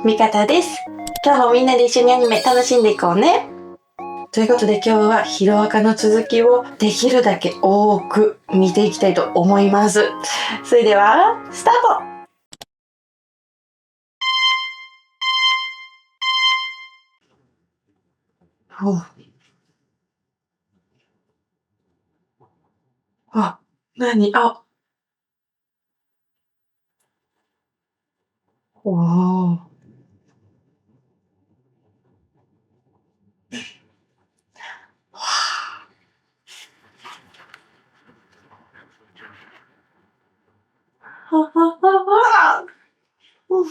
味方です。今日もみんなで一緒にアニメ楽しんでいこうね。ということで今日はヒロアカの続きをできるだけ多く見ていきたいと思います。それでは、スタート。あ、何おー。はははは。う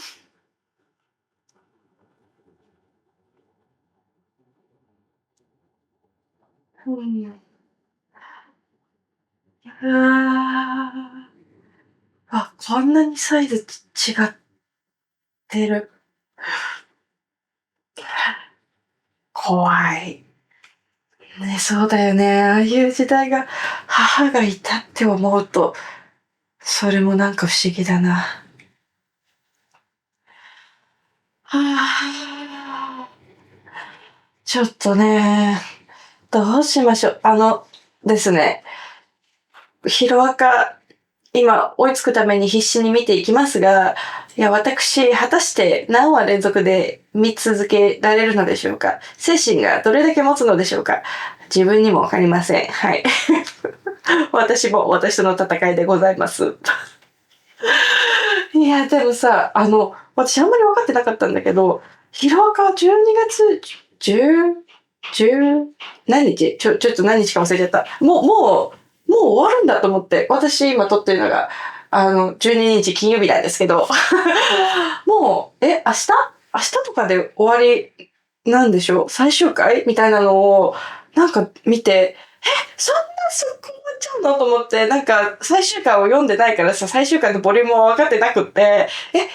ん。うわー。あ、こんなにサイズ違ってる。怖い。ね、そうだよね。ああいう時代が母がいたって思うと、それもなんか不思議だな。はあ、ちょっとね、どうしましょう。ですね、ヒロアカ、今追いつくために必死に見ていきますが、いや、私、果たして何話連続で見続けられるのでしょうか。精神がどれだけ持つのでしょうか。自分にもわかりません。はい。私も私との戦いでございます。いや、でもさ、私あんまり分かってなかったんだけど、ヒロアカ12月10、10何日ちょっと何日か忘れちゃった。もう終わるんだと思って。私今撮ってるのが、12日金曜日なんですけど、もう、明日とかで終わりなんでしょう最終回みたいなのを、なんか見て、そんなそこ終わっちゃうのと思って、なんか最終回を読んでないからさ、最終回のボリュームも分かってなくって、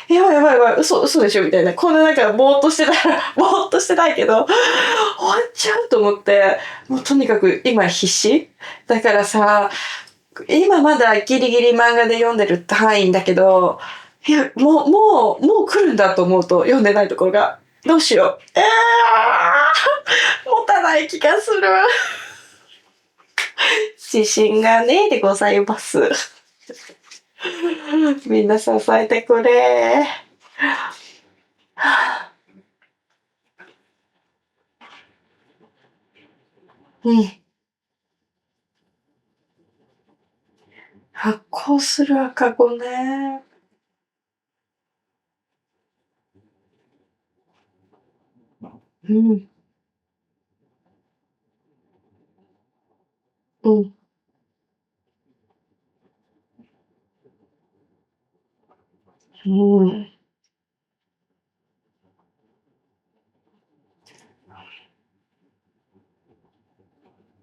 やばいやばいやばい、嘘でしょみたいな。こんななんかぼーっとしてたら、ぼーっとしてないけど、終わっちゃうと思って、もうとにかく今必死だからさ、今まだギリギリ漫画で読んでる範囲だけど、いや、もう来るんだと思うと読んでないところが、どうしよう。持たない気がする。自信がねえでございます。みんな支えてくれ。うん。発酵する赤子ね。うん。うん。うん。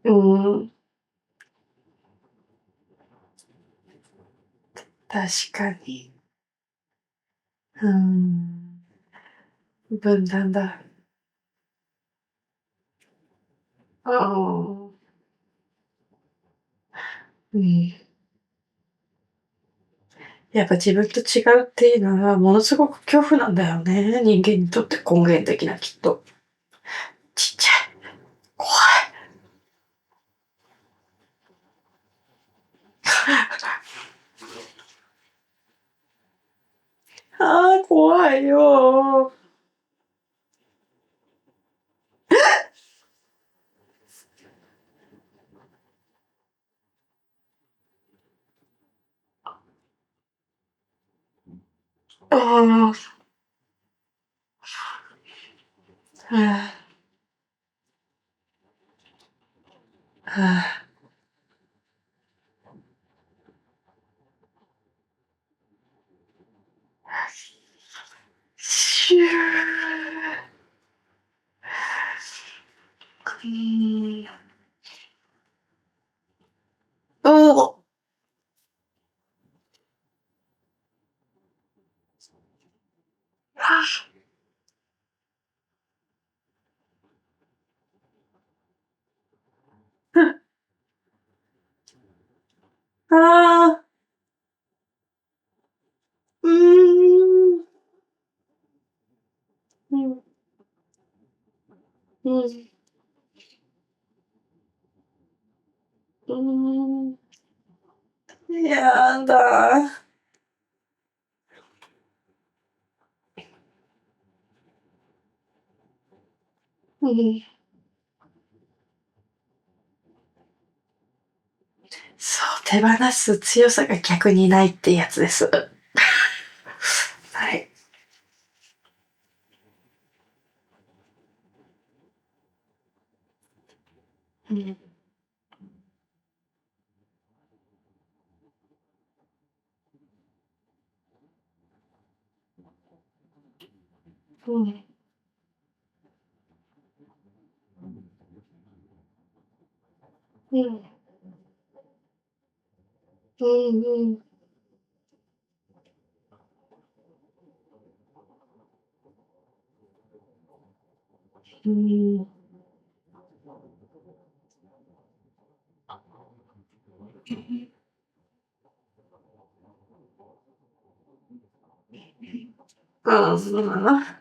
うん。確かに。うん。分断だ。ああ。うん。やっぱ自分と違うっていうのはものすごく恐怖なんだよね。人間にとって根源的なきっと。ちっちゃい。怖い。ああ、怖いよ。ああ。はあ。はあ。シュー。うーん。おお。ああ。うーん。うん、うん、うーん。やだ。うん。そう、手放す強さが逆にないってやつです。はい。うん。うん。うん。うんうん。うん。うん。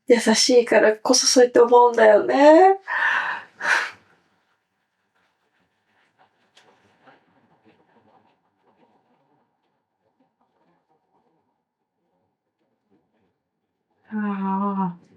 優しいからこそそうやって思うんだよね。ああ。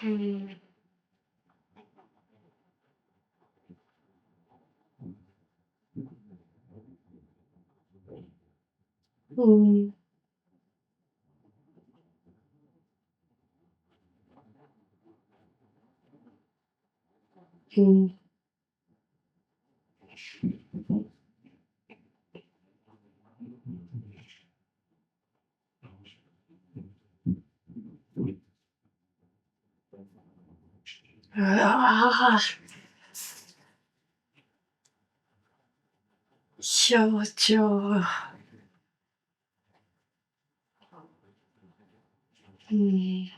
うん。うん。うん。うわぁ、象徴。うん。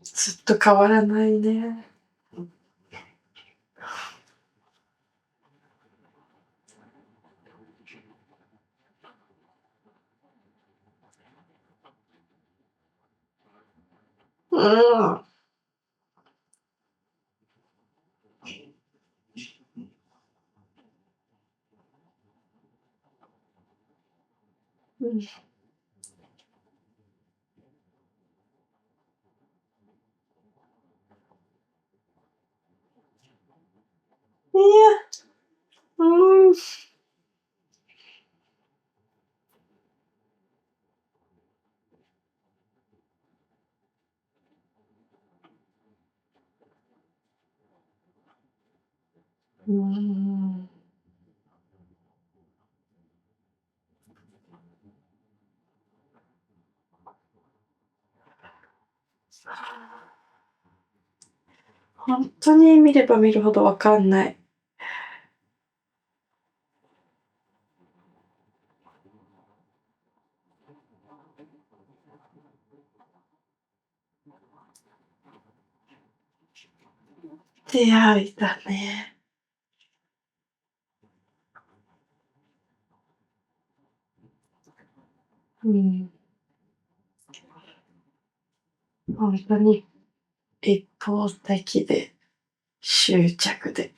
ずっと変わらないね。うん。うん。いや、うん。うん。本当に見れば見るほどわかんない。出会いだね。うん。本当に一方的で執着で。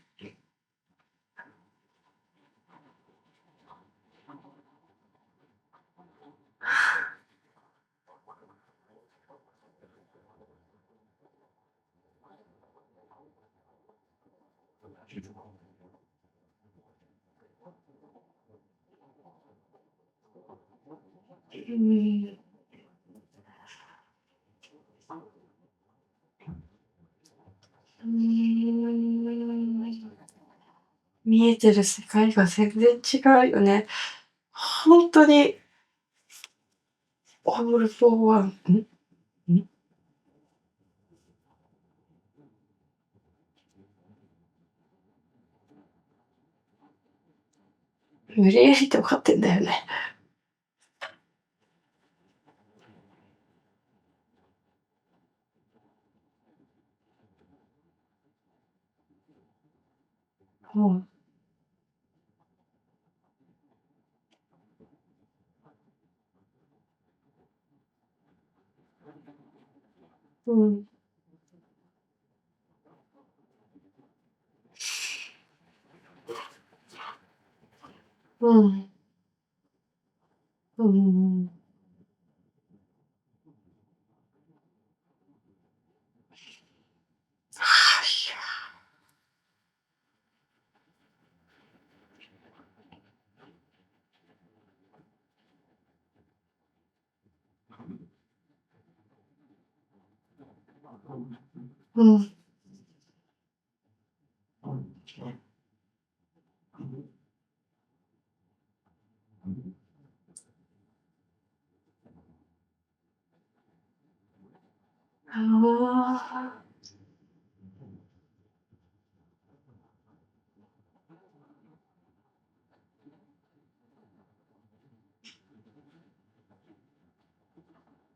うん。うーん。見えてる世界が全然違うよね。ほんとに、オールフォーワンん？無理やりって分かってんだよね。うん。うん。うん。うんうんうん。はあ、いや。うん。ああ。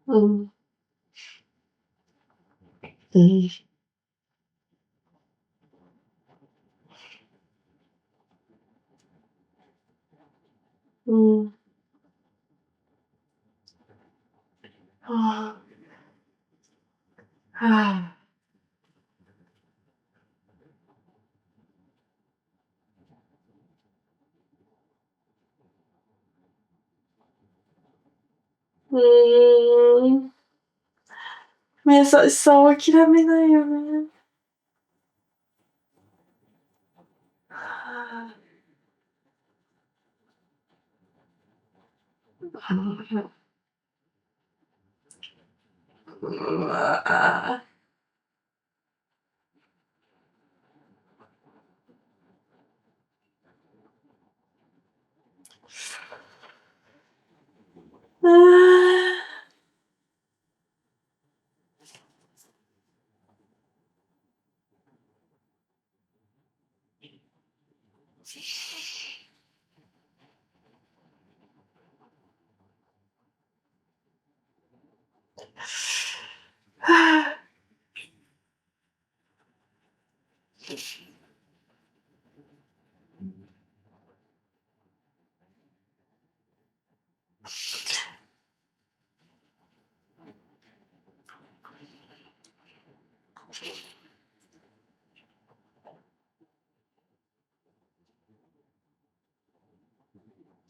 うん。うん。うん。ああ、はあ。うーん。優しさを諦めないよね。はあ。うわ。ああ。はあ。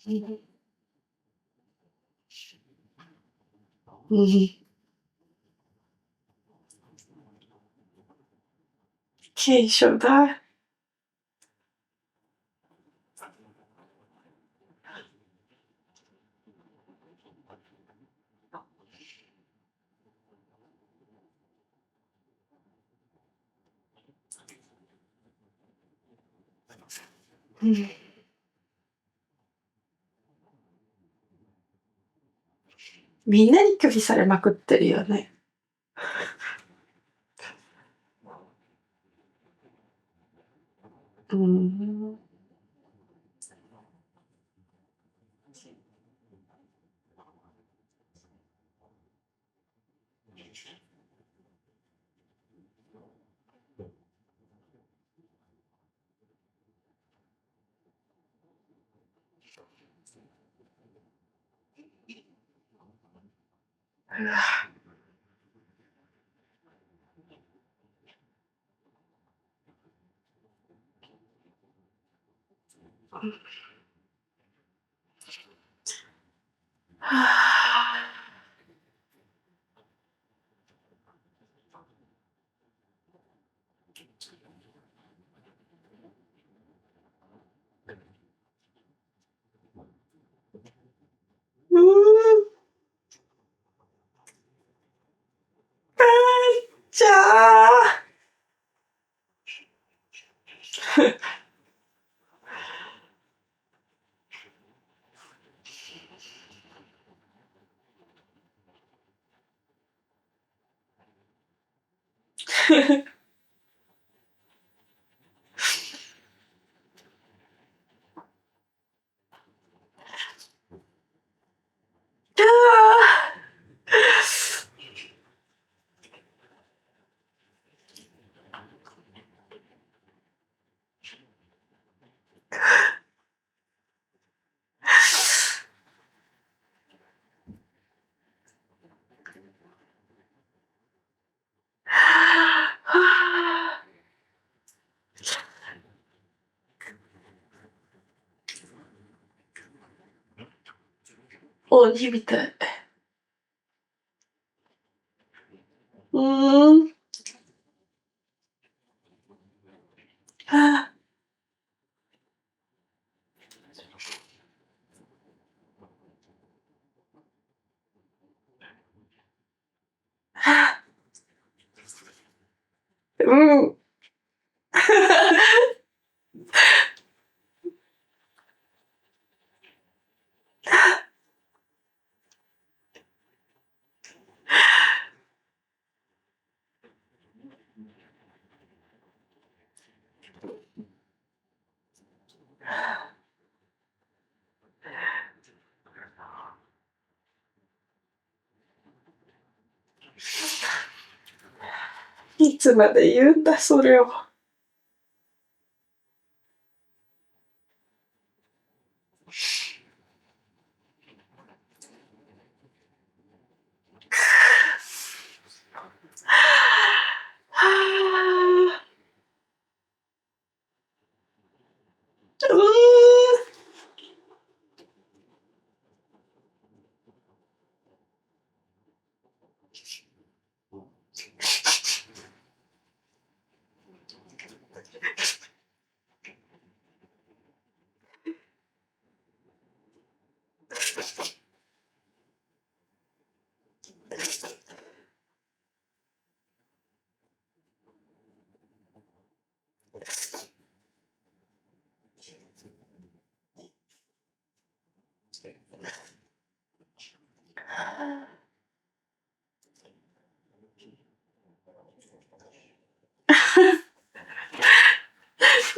うん。うん。軽症だ。うん。みんなに拒否されまくってるよね。うーん。うわ。はあ。うーん。鬼みたい。うーん。はあ、うん。いつまで言うんだ、それを。はあ。うーん。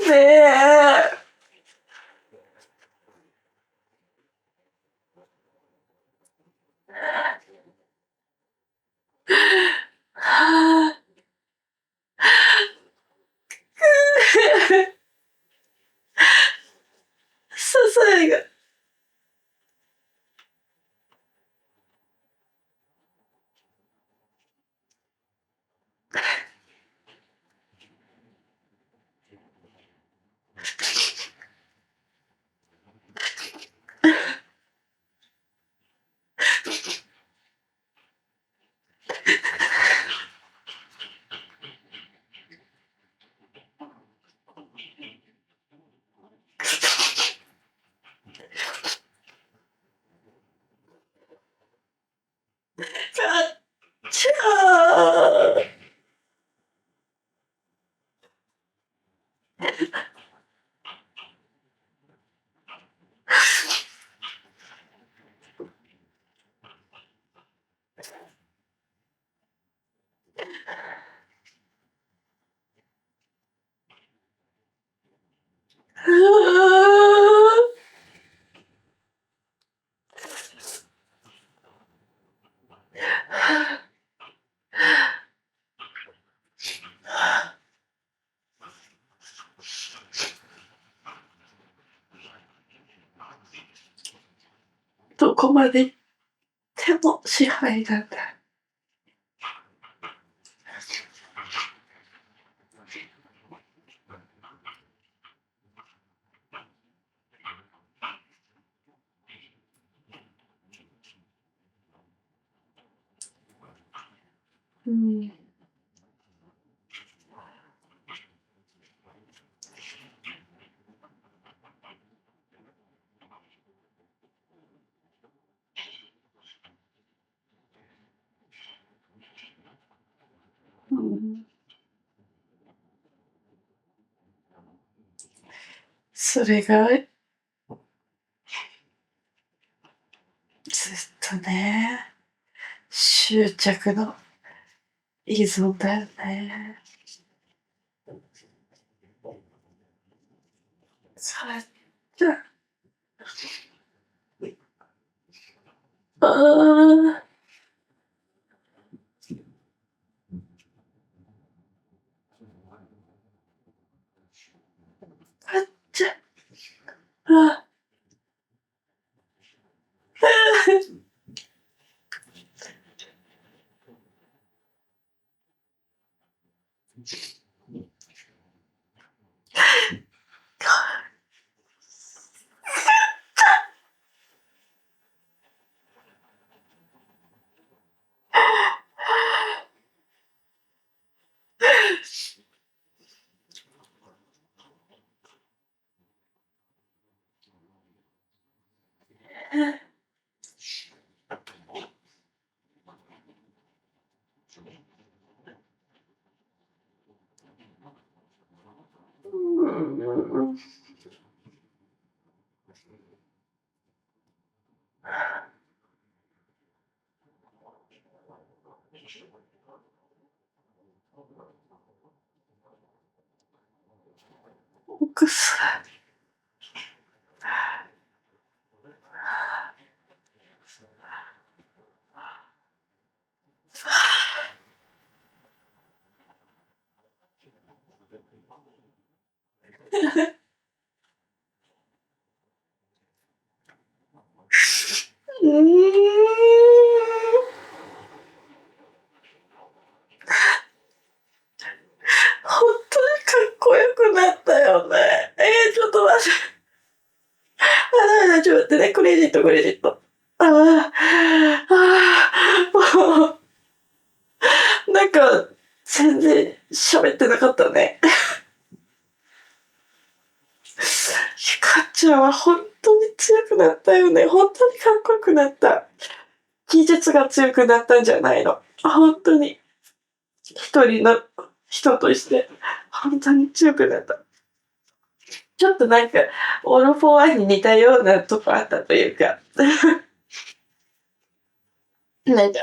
ねえ。はあ。支えが。あっちゃー。うーどこまで行っても支配なんだ。うん。うん。それがずっとね、執着の依存だよね。それじゃ、ああ、あっちゃ、ああ、うん。奥さん、ほんとにかっこよくなったよね。ちょっと待って。ダメだ、ちょっと待ってね。クレジット、クレジット。ああ、ああ、もう、なんか、全然喋ってなかったね。ひかちゃんは本当に強くなったよね。本当にかっこよくなった。技術が強くなったんじゃないの。本当に。一人の人として、本当に強くなった。ちょっとなんか、オールフォーワンに似たようなとこあったというか、なんか、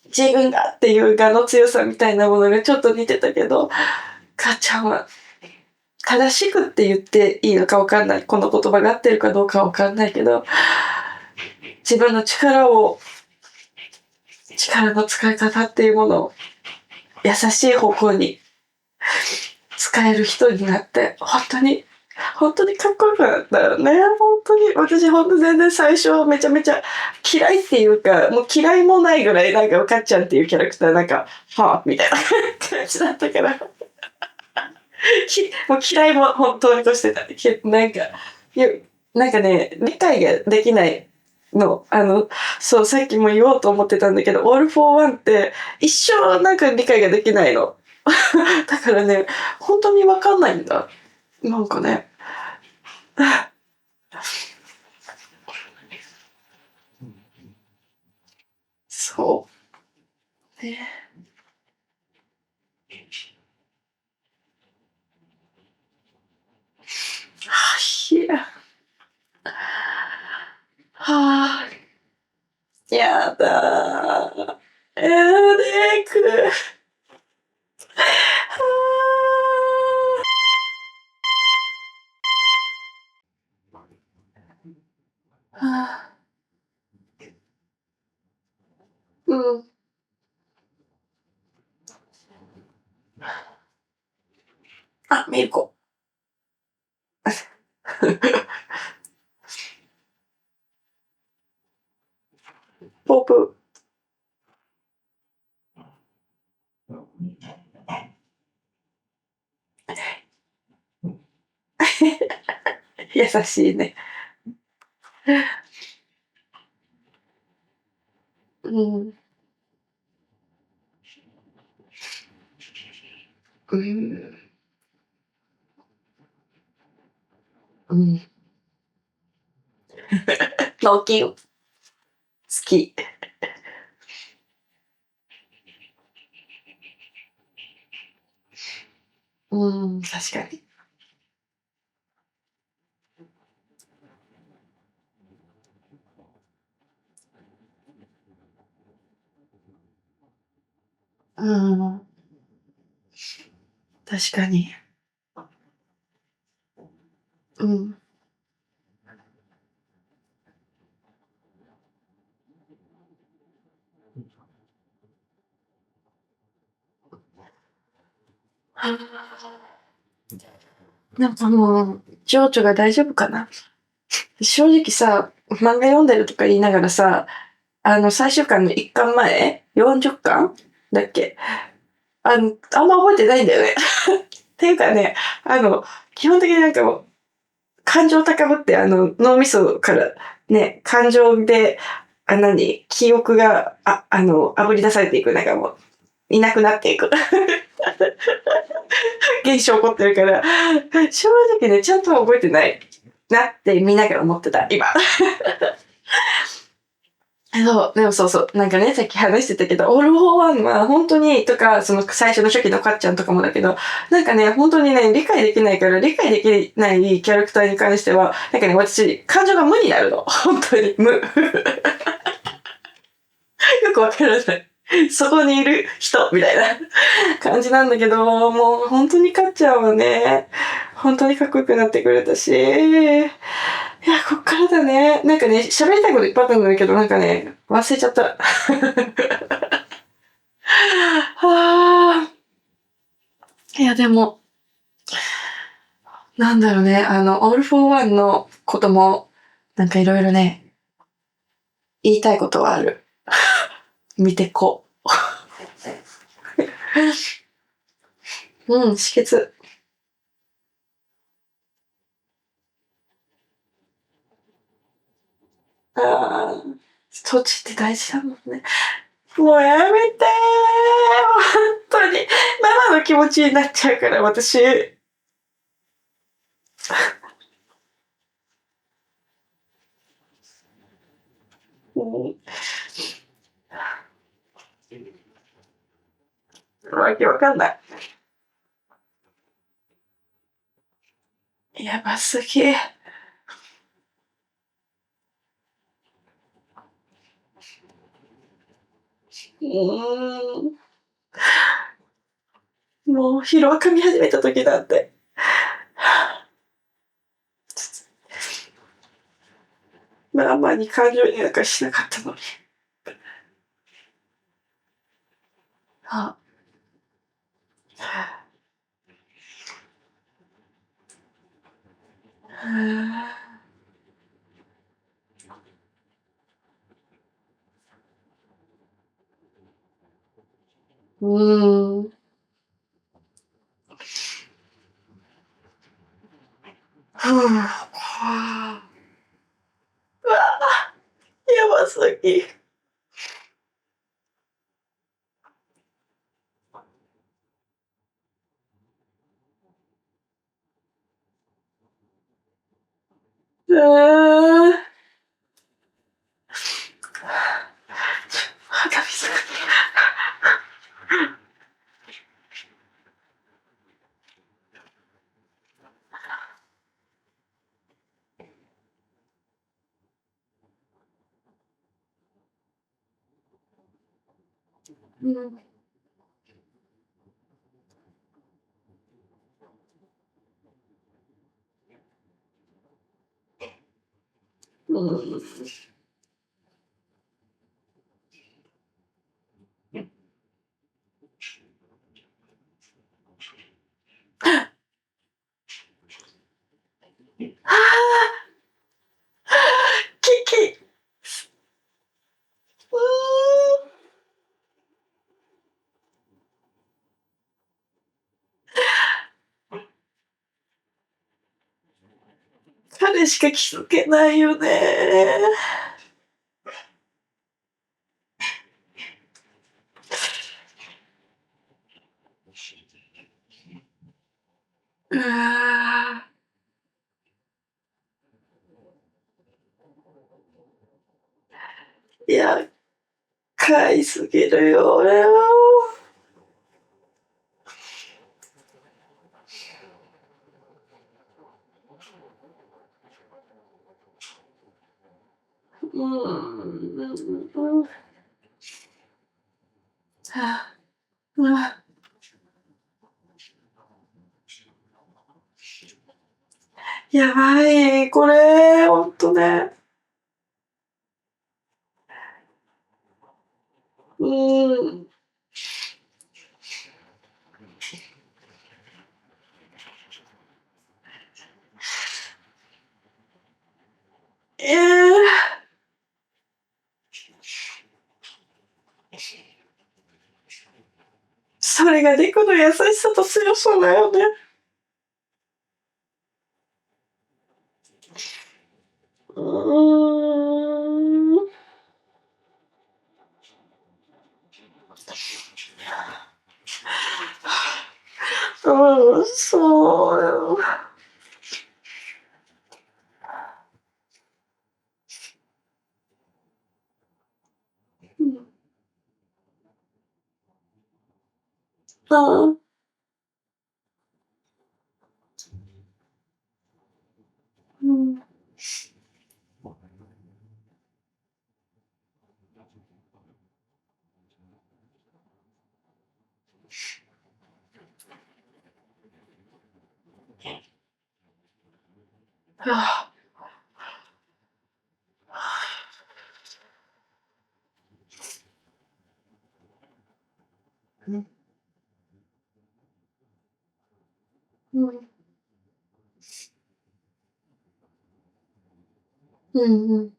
自分がっていう我の強さみたいなものがちょっと似てたけど、母ちゃんは正しくって言っていいのかわかんない。この言葉が合ってるかどうかわかんないけど、自分の力の使い方っていうものを優しい方向に使える人になって、本当にかっこよくなったよね。本当に。私本当全然最初めちゃめちゃ嫌いっていうか、もう嫌いもないぐらいなんかかっちゃんっていうキャラクターなんか、はぁみたいな感じだったから。もう嫌いも本当に越してた。なんか、いや、なんかね、理解ができないの。そう、さっきも言おうと思ってたんだけど、オールフォーワンって一生なんか理解ができないの。だからね、本当にわかんないんだ。なんかね。そう。ね。いや、はあ、やだー。レイク。はあ、うん。あ、ミルコ。ポープ。優しいね。うん。うん。うん。脳筋好き。うん、確かに。うん。確かに。うん。はあ。なんかもう、情緒が大丈夫かな。正直さ、漫画読んでるとか言いながらさ、最終巻の1巻前 ?40 巻だっけあんま覚えてないんだよね。っていうかね、あの、基本的になんかもう、感情高ぶって、脳みそからね、感情で、記憶が、炙り出されていく、なんかもう、いなくなっていく。現象起こってるから、正直ね、ちゃんとは覚えてないなって見ながら思ってた、今。そう、でもそうそう。なんかね、さっき話してたけど、オール・フォー・ワンは本当に、とか、その最初の初期のかっちゃんとかもだけど、なんかね、本当にね、理解できないから、理解できないキャラクターに関しては、なんかね、私、感情が無になるの。本当に、無。よくわからない。そこにいる人、みたいな感じなんだけど、もう本当にかっちゃんはね、本当にかっこよくなってくれたし、いや、こっからだね。なんかね、喋りたいこといっぱいあったんだけど、なんかね、忘れちゃった。はあ。いや、でも、なんだろうね、オールフォーワンのことも、なんかいろいろね、言いたいことはある。見てこう。うん、止血。ああ、土地って大事だもんね。もうやめてー。本当に。ママの気持ちになっちゃうから、私。うん。わけわかんない。やばすぎ。うーん。もう、ヒロが噛み始めた時なんて。ママに感情になんかしなかったのに。あ、へえ。うーん。ふう。はあ。うわあ、やばすぎ。うーん。鼻水が。うん。うん。ああ、キキ。うーん。彼しか気づけないよね。うわ。いや、買いすぎるよ、俺は。うん。はあ。うん、やばい、これ、ほんとね。うーん。ええ、それが猫の優しさと強さだよね。うーん。うん、そうよ。うん。うん。うん。はあ。うん。うん。うんうん。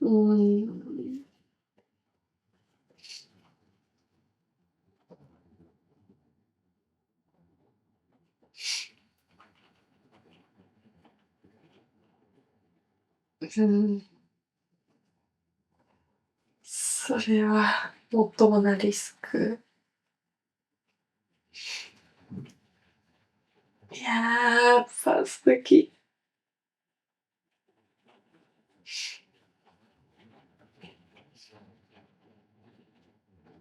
うーん。うん。それはもっともなリスク。いや、やっぱ素敵。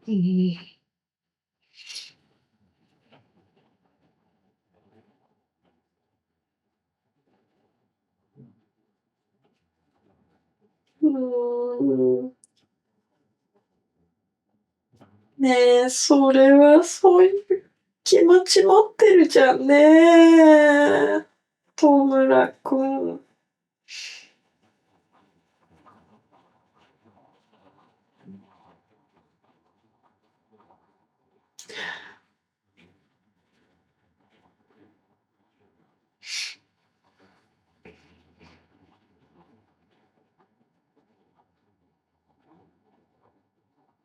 うん。うーん。ねえ、それはそういう気持ち持ってるじゃんね、戸村君。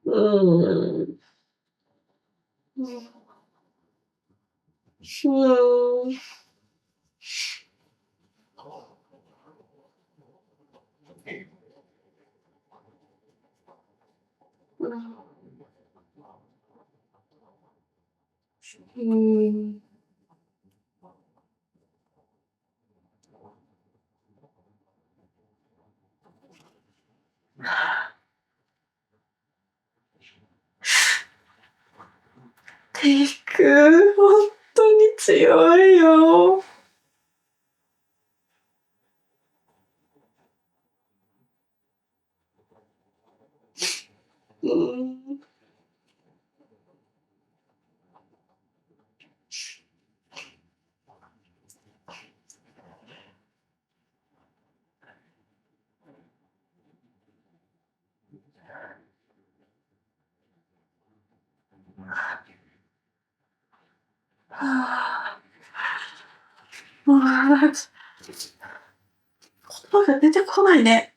うーん。うん。うーん。うん。うーん。テイク、ほんとに強いよ。うーん。はあ。もうなんか言葉が出てこないね。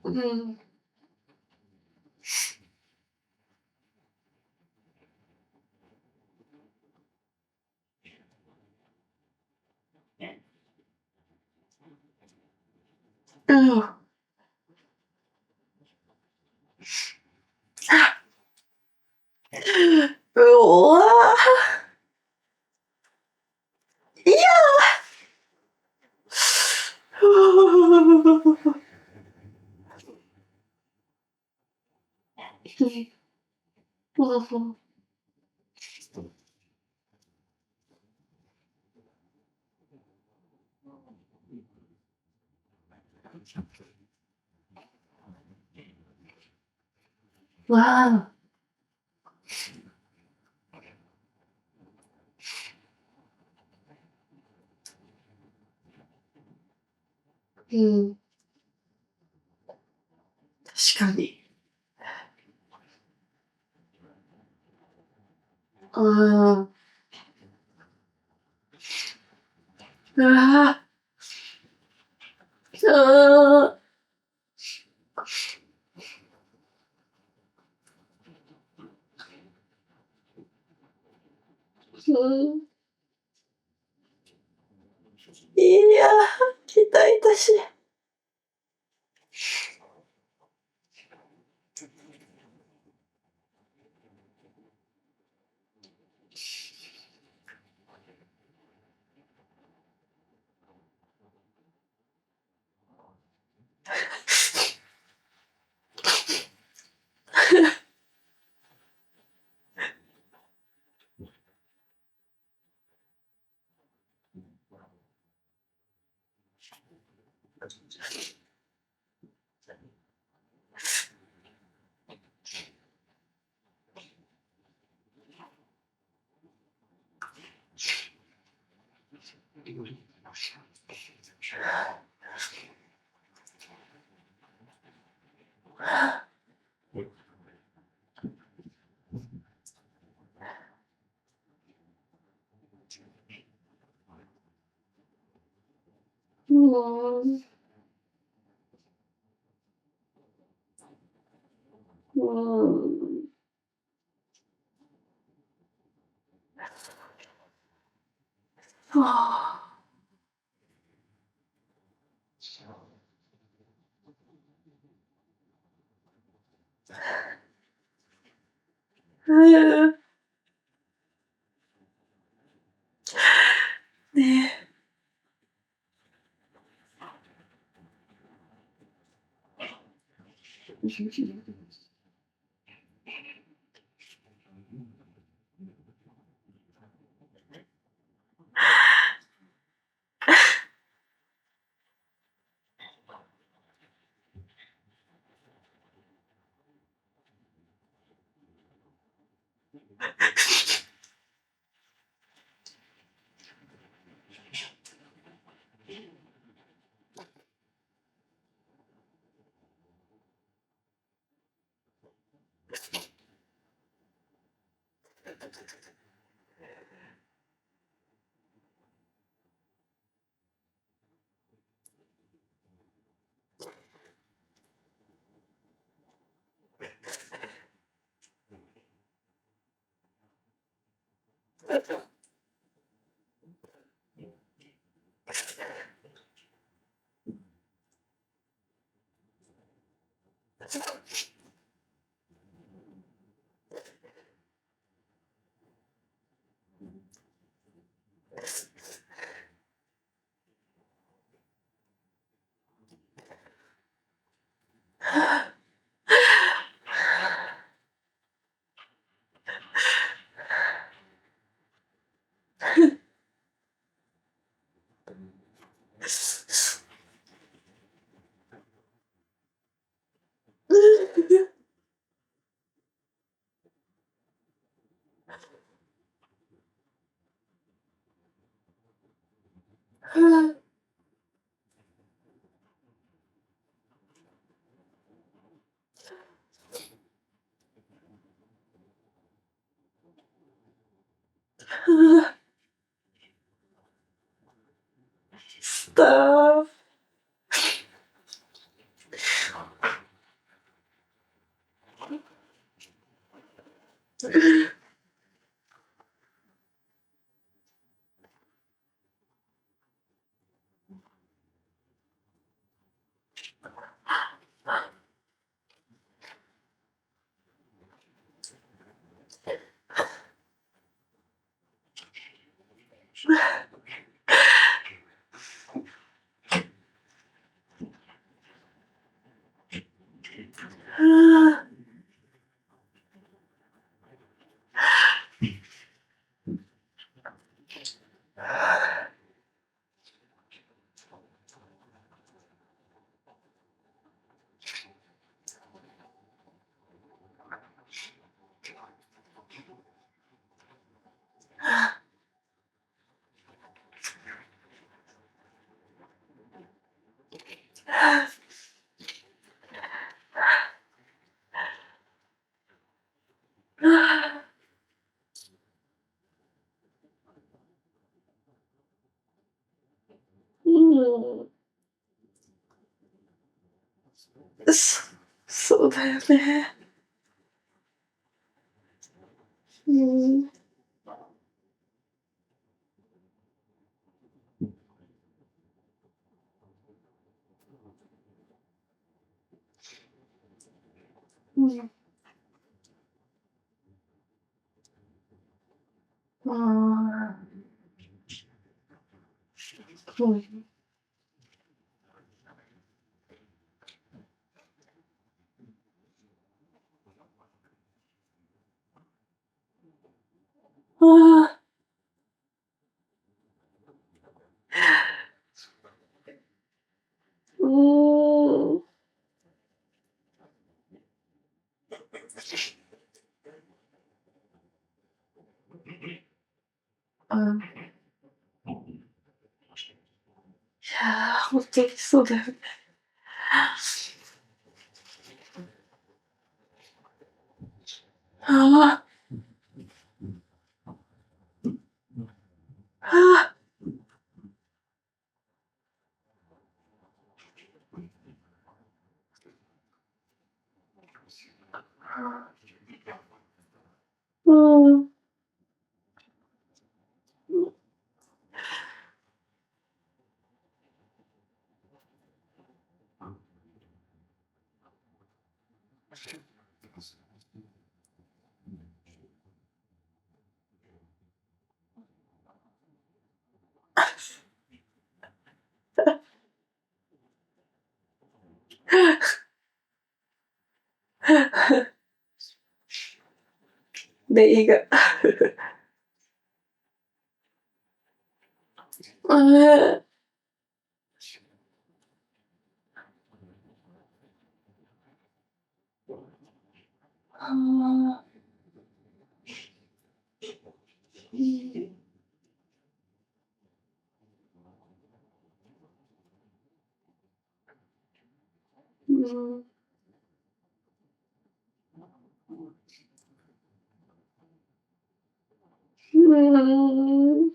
うん。うん。うわ。いや。うんうん。わあ。うん。確かに。うーん。うわ。ああ。うん。いや、痛々しい。うーん。うーん。はあ。うーね。スター。そそうだよね。うん。うん。ああ。うん。ああ。うーん。うん。いや、ほんとにそうだよね。ああ、ああ。うん。で、いがええ。ああ。うん。うん。うーん。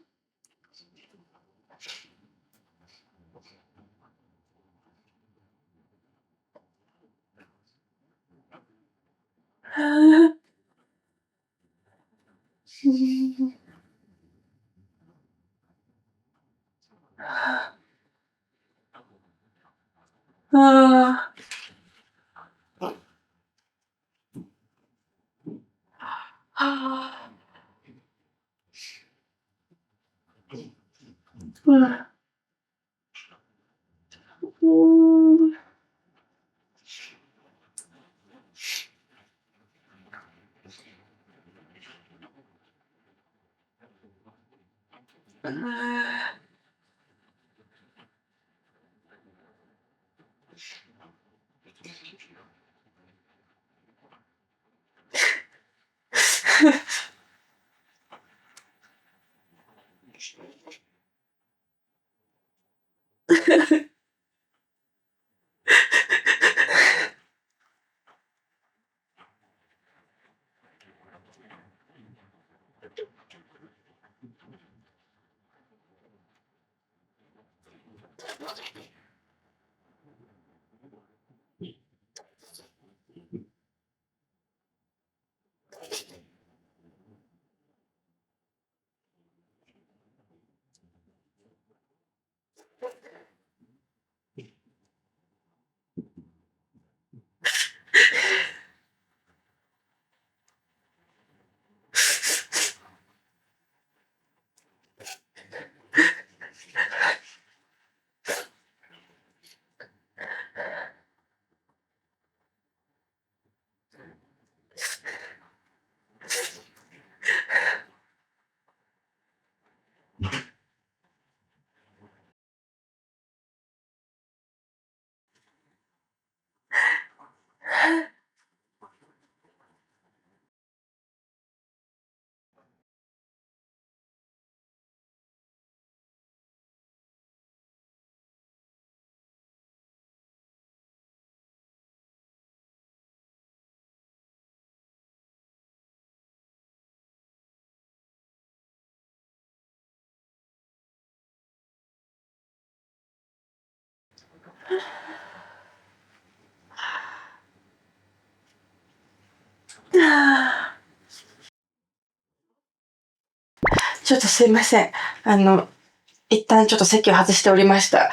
へえ。うーん。ああ。はあ。うん。うーん。ええ。ちょっとすいません。一旦ちょっと席を外しておりました。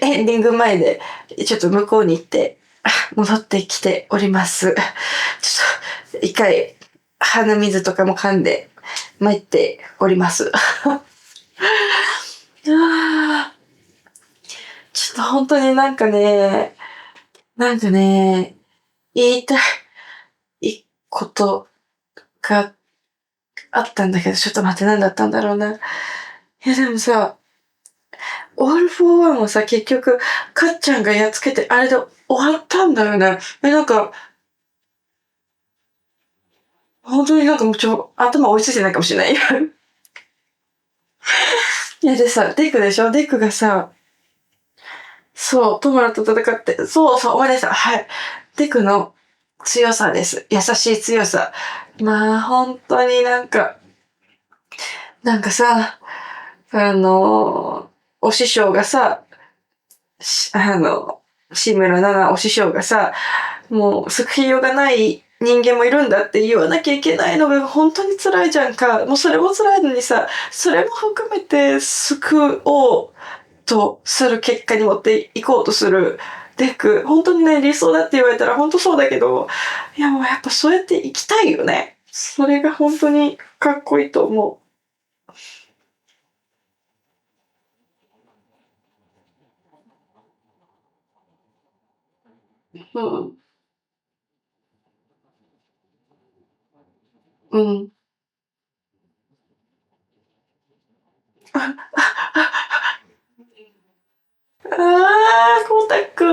エンディング前で、ちょっと向こうに行って、戻ってきております。ちょっと、一回、鼻水とかも噛んで、参っております。あーちょっと本当に言いたいことがあったんだけど、ちょっと待って、何だったんだろうな。いやでもさ、オールフォーワンはさ、結局、かっちゃんがやっつけて、あれで終わったんだよね。本当にもう頭追いついてないかもしれない。いやでさ、デクでしょデクがさ、そう、トムラと戦って、そうそう、終わりでした。はい。デクの強さです。優しい強さ。まあ、本当にさ、お師匠がさ、志村奈々お師匠がさ、もう救いようがない人間もいるんだって言わなきゃいけないのが本当に辛いじゃんか。もうそれも辛いのにさ、それも含めて救おうとする結果に持っていこうとするデク。本当にね、理想だって言われたら本当そうだけど、いやもうやっぱそうやって生きたいよね。それが本当にかっこいいと思う。うん。うん。コタくん。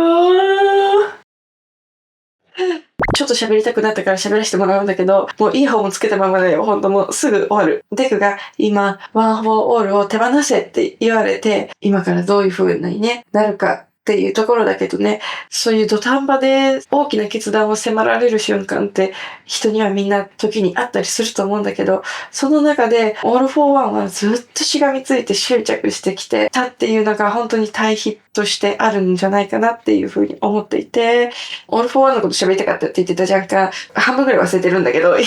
ちょっと喋りたくなったから喋らせてもらうんだけど、もういい方もつけたままだよ。ほんともうすぐ終わる。デクが今、ワン・フォー・オールを手放せって言われて、今からどういう風にね、なるかっていうところだけどね、そういう土壇場で大きな決断を迫られる瞬間って人にはみんな時にあったりすると思うんだけど、その中でオール・フォー・ワンはずっとしがみついて執着してきてたっていうのが本当に対比としてあるんじゃないかなっていう風に思っていて、オール・フォー・ワンのこと喋りたかったって言ってたじゃんか。半分ぐらい忘れてるんだけど、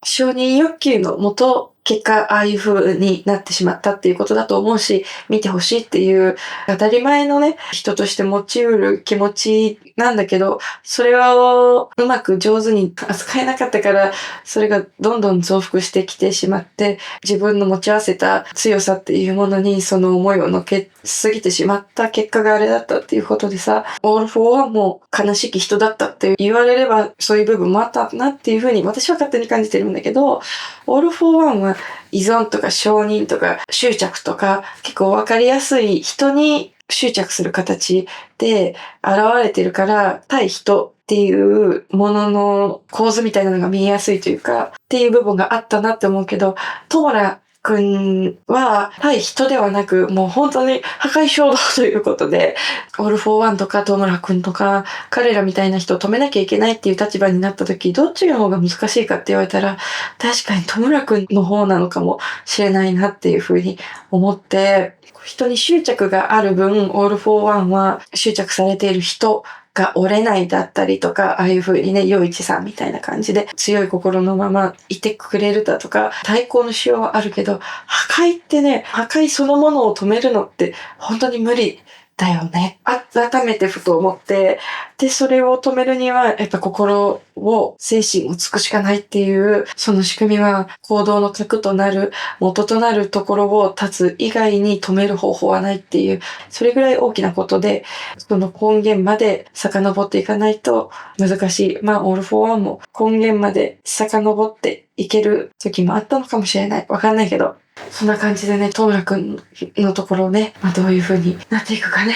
承認欲求のもと、結果、ああいう風になってしまったっていうことだと思うし、見てほしいっていう当たり前のね、人として持ち得る気持ちなんだけど、それをうまく上手に扱えなかったから、それがどんどん増幅してきてしまって、自分の持ち合わせた強さっていうものにその思いを乗っけすぎてしまった結果があれだったっていうことでさ、オール・フォー・ワンも悲しき人だったって言われればそういう部分もあったなっていうふうに私は勝手に感じてるんだけど、オール・フォー・ワンは依存とか承認とか執着とか結構わかりやすい人に執着する形で現れてるから、対人っていうものの構図みたいなのが見えやすいというか、っていう部分があったなって思うけど、トモラくんは対人ではなく、もう本当に破壊衝動ということで、オール・フォー・ワンとかトモラくんとか、彼らみたいな人を止めなきゃいけないっていう立場になった時、どっちの方が難しいかって言われたら、確かにトモラくんの方なのかもしれないなっていうふうに思って、人に執着がある分、オール・フォー・ワンは執着されている人が折れないだったりとか、ああいう風にね、陽一さんみたいな感じで強い心のままいてくれるだとか、対抗のしようはあるけど、破壊ってね、破壊そのものを止めるのって本当に無理だよね。改めてふと思って、で、それを止めるには、やっぱ心を、精神を尽くしかないっていう、その仕組みは行動の核となる、元となるところを立つ以外に止める方法はないっていう、それぐらい大きなことで、その根源まで遡っていかないと難しい。まあ、オール・フォー・ワンも根源まで遡っていける時もあったのかもしれない。わかんないけど。そんな感じでね、トムラくんのところをね、まあ、どういう風になっていくかね。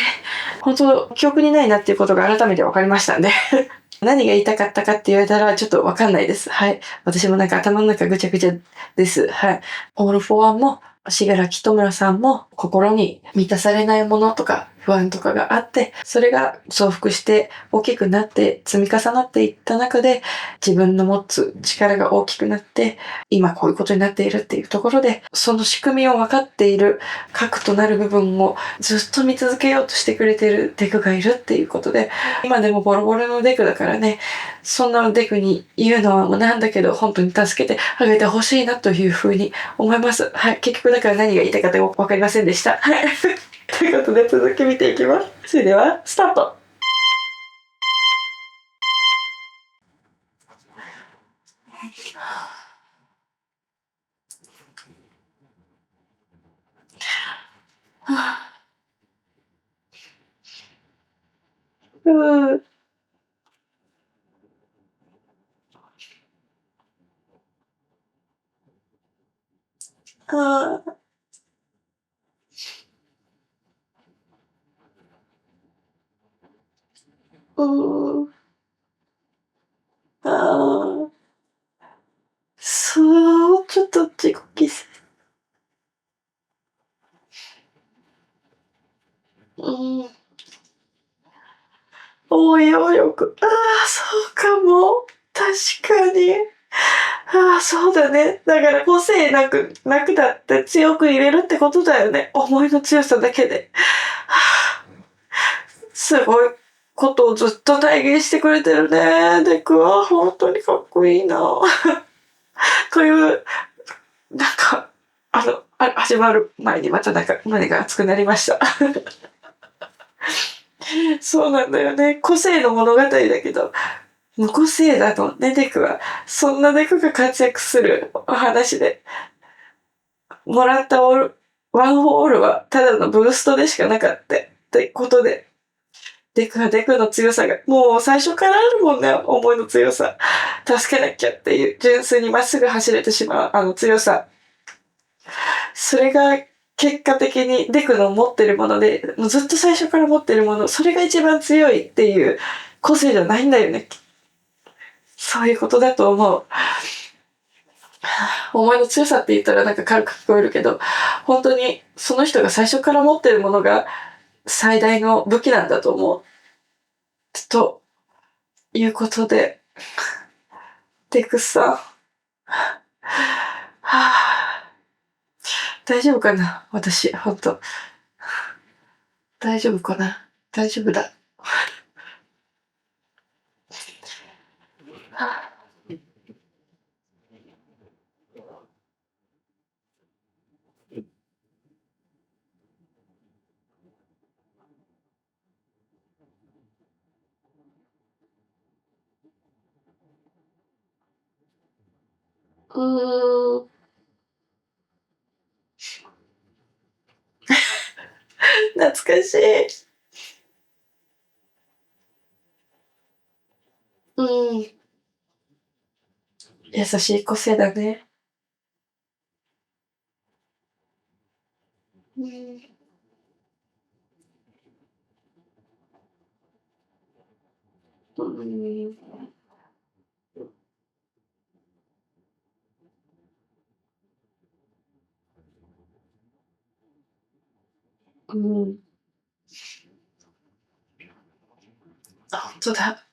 本当記憶にないなっていうことが改めて分かりましたんで。何が言いたかったかって言われたらちょっとわかんないです。はい。私も頭の中ぐちゃぐちゃです。はい。オール・フォー・ワンも、しがらきとむらさんも心に満たされないものとか、不安とかがあって、それが増幅して大きくなって積み重なっていった中で、自分の持つ力が大きくなって、今こういうことになっているっていうところで、その仕組みを分かっている核となる部分をずっと見続けようとしてくれているデクがいるっていうことで、今でもボロボロのデクだからね、そんなデクに言うのはもうなんだけど、本当に助けてあげてほしいなというふうに思います。はい。結局だから何が言いたいかってわかりませんでした。はい。ということで続き見ていきます。それでは、スタート。うー、あー、うー、あー、そう、ちょっと自己犠牲。うん。応用力。ああ、そうかも。確かに。ああ、そうだね。だから個性なくだって強く入れるってことだよね。思いの強さだけで。はあ、すごいことをずっと体現してくれてるね。デクは本当にかっこいいな。という、なんか、始まる前にまたなんか胸が熱くなりました。そうなんだよね。個性の物語だけど、無個性だとね、デクは。そんなデクが活躍するお話で、もらったワンホールはただのブーストでしかなかった。ってことで、デクはデクの強さが、もう最初からあるもんね、思いの強さ。助けなきゃっていう、純粋にまっすぐ走れてしまうあの強さ。それが結果的にデクの持ってるもので、もうずっと最初から持ってるもの、それが一番強いっていう個性じゃないんだよね。そういうことだと思う。思いの強さって言ったらなんか軽く聞こえるけど、本当にその人が最初から持ってるものが最大の武器なんだと思う。ということで、テクさん。はぁ、大丈夫かな私、本当大丈夫かな大丈夫だ。はぁ、懐かしい。うん。優しい個性だね。うん。うん。うん。あ、本当だ。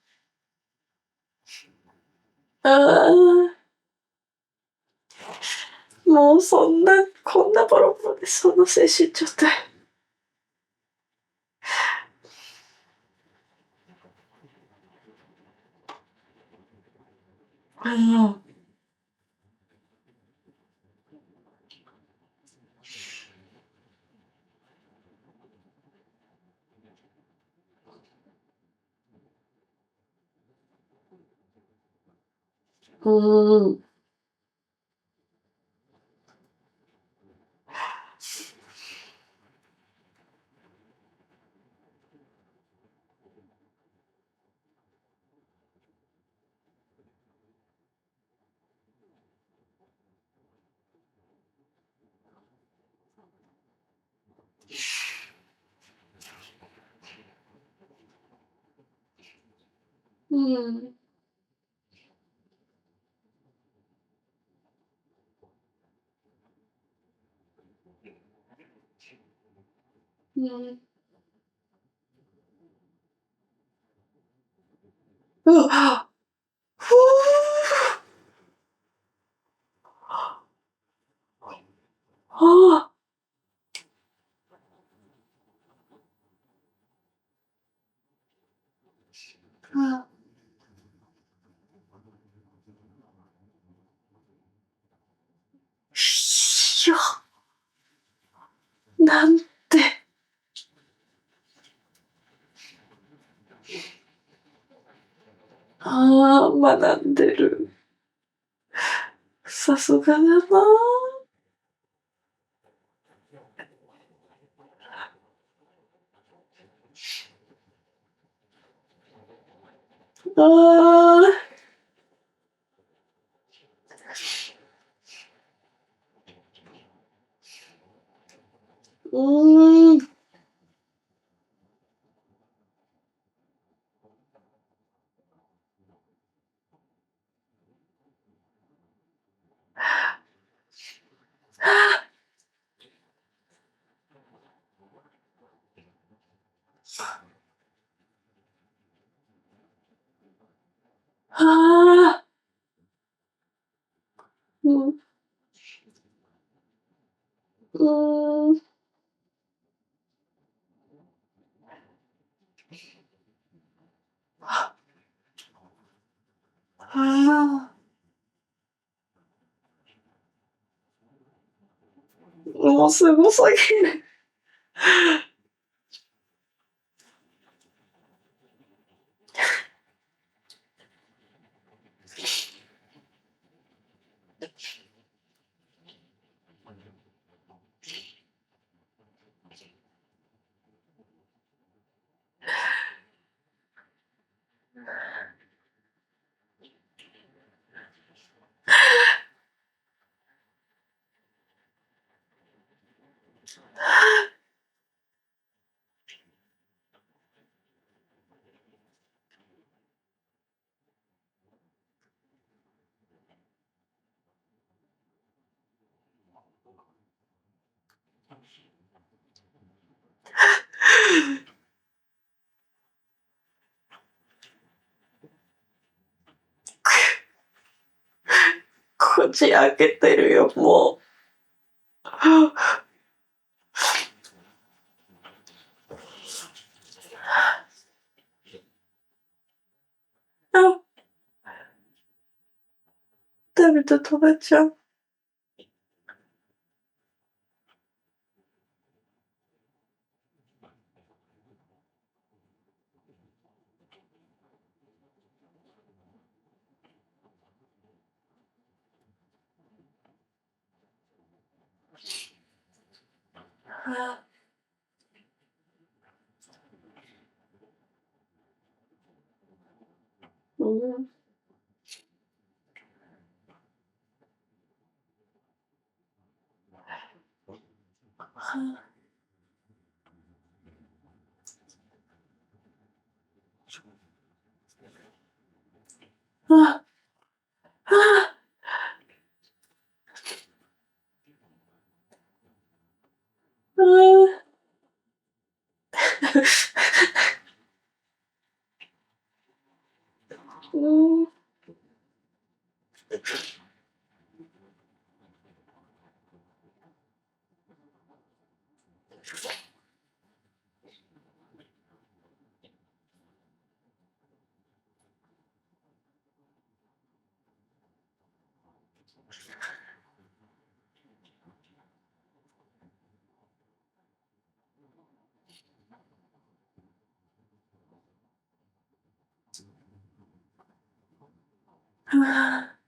ああ、もうそんな、こんなボロボロでその精神状態。うん。うん。うん。うん。うわ、ふう。ああ、ひよ、なんて。ああ、学んでる。さすがだな。ああ、うーん。ああ、うん、うーん。ああ、もうすごすぎる。口開けてるよ、もう。あ、食べた食べちゃう。あ、うん。はあ、ああ、ああ。うん。あ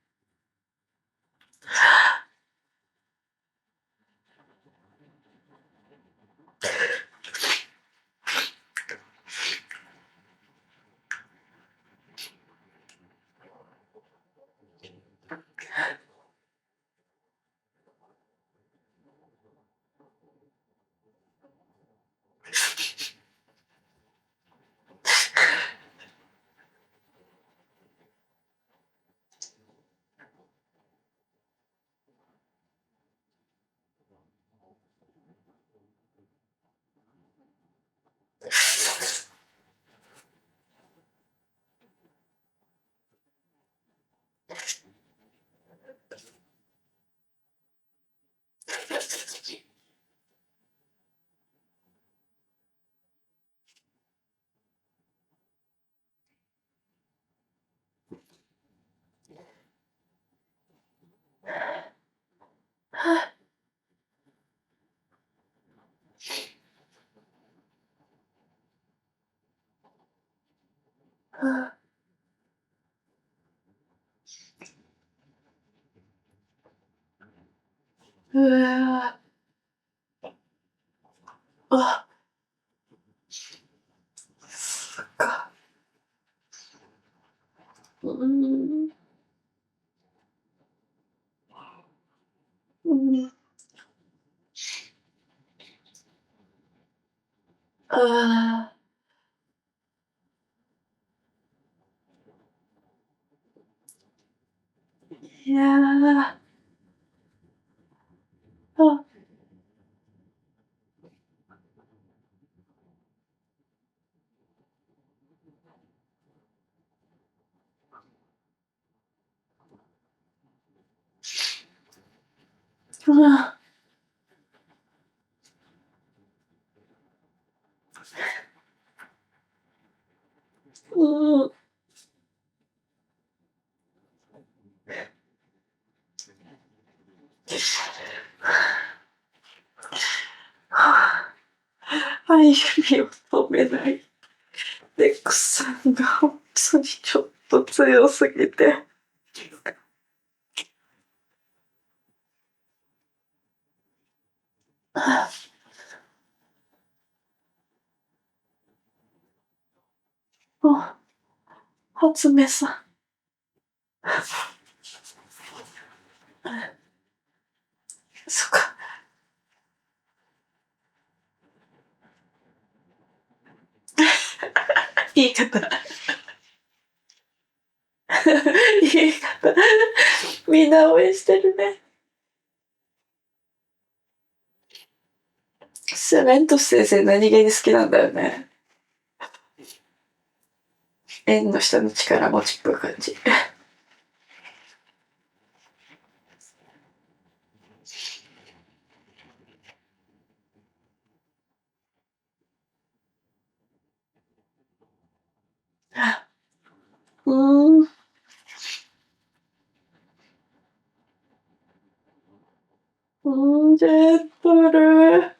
うわあ、そっか。うーん。うん。ああ、いや、あ、うわ、うん。はあ、歩みを止めないで草がほんとにちょっと強すぎて。ああ、初音さん。そっか、言い方。言い方。みんな応援してるね。セメントス先生何気に好きなんだよね。縁の下の力持ちっぽい感じ。うーん。ジェットル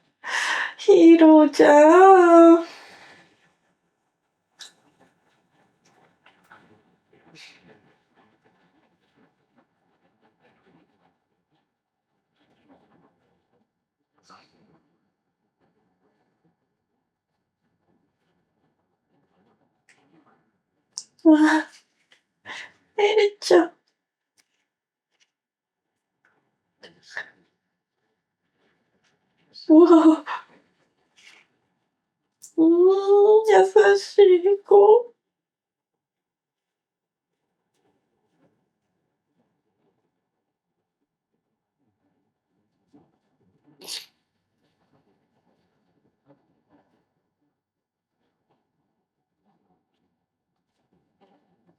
ヒーローじゃん。うわ、エリちゃん。うわ、優しい子。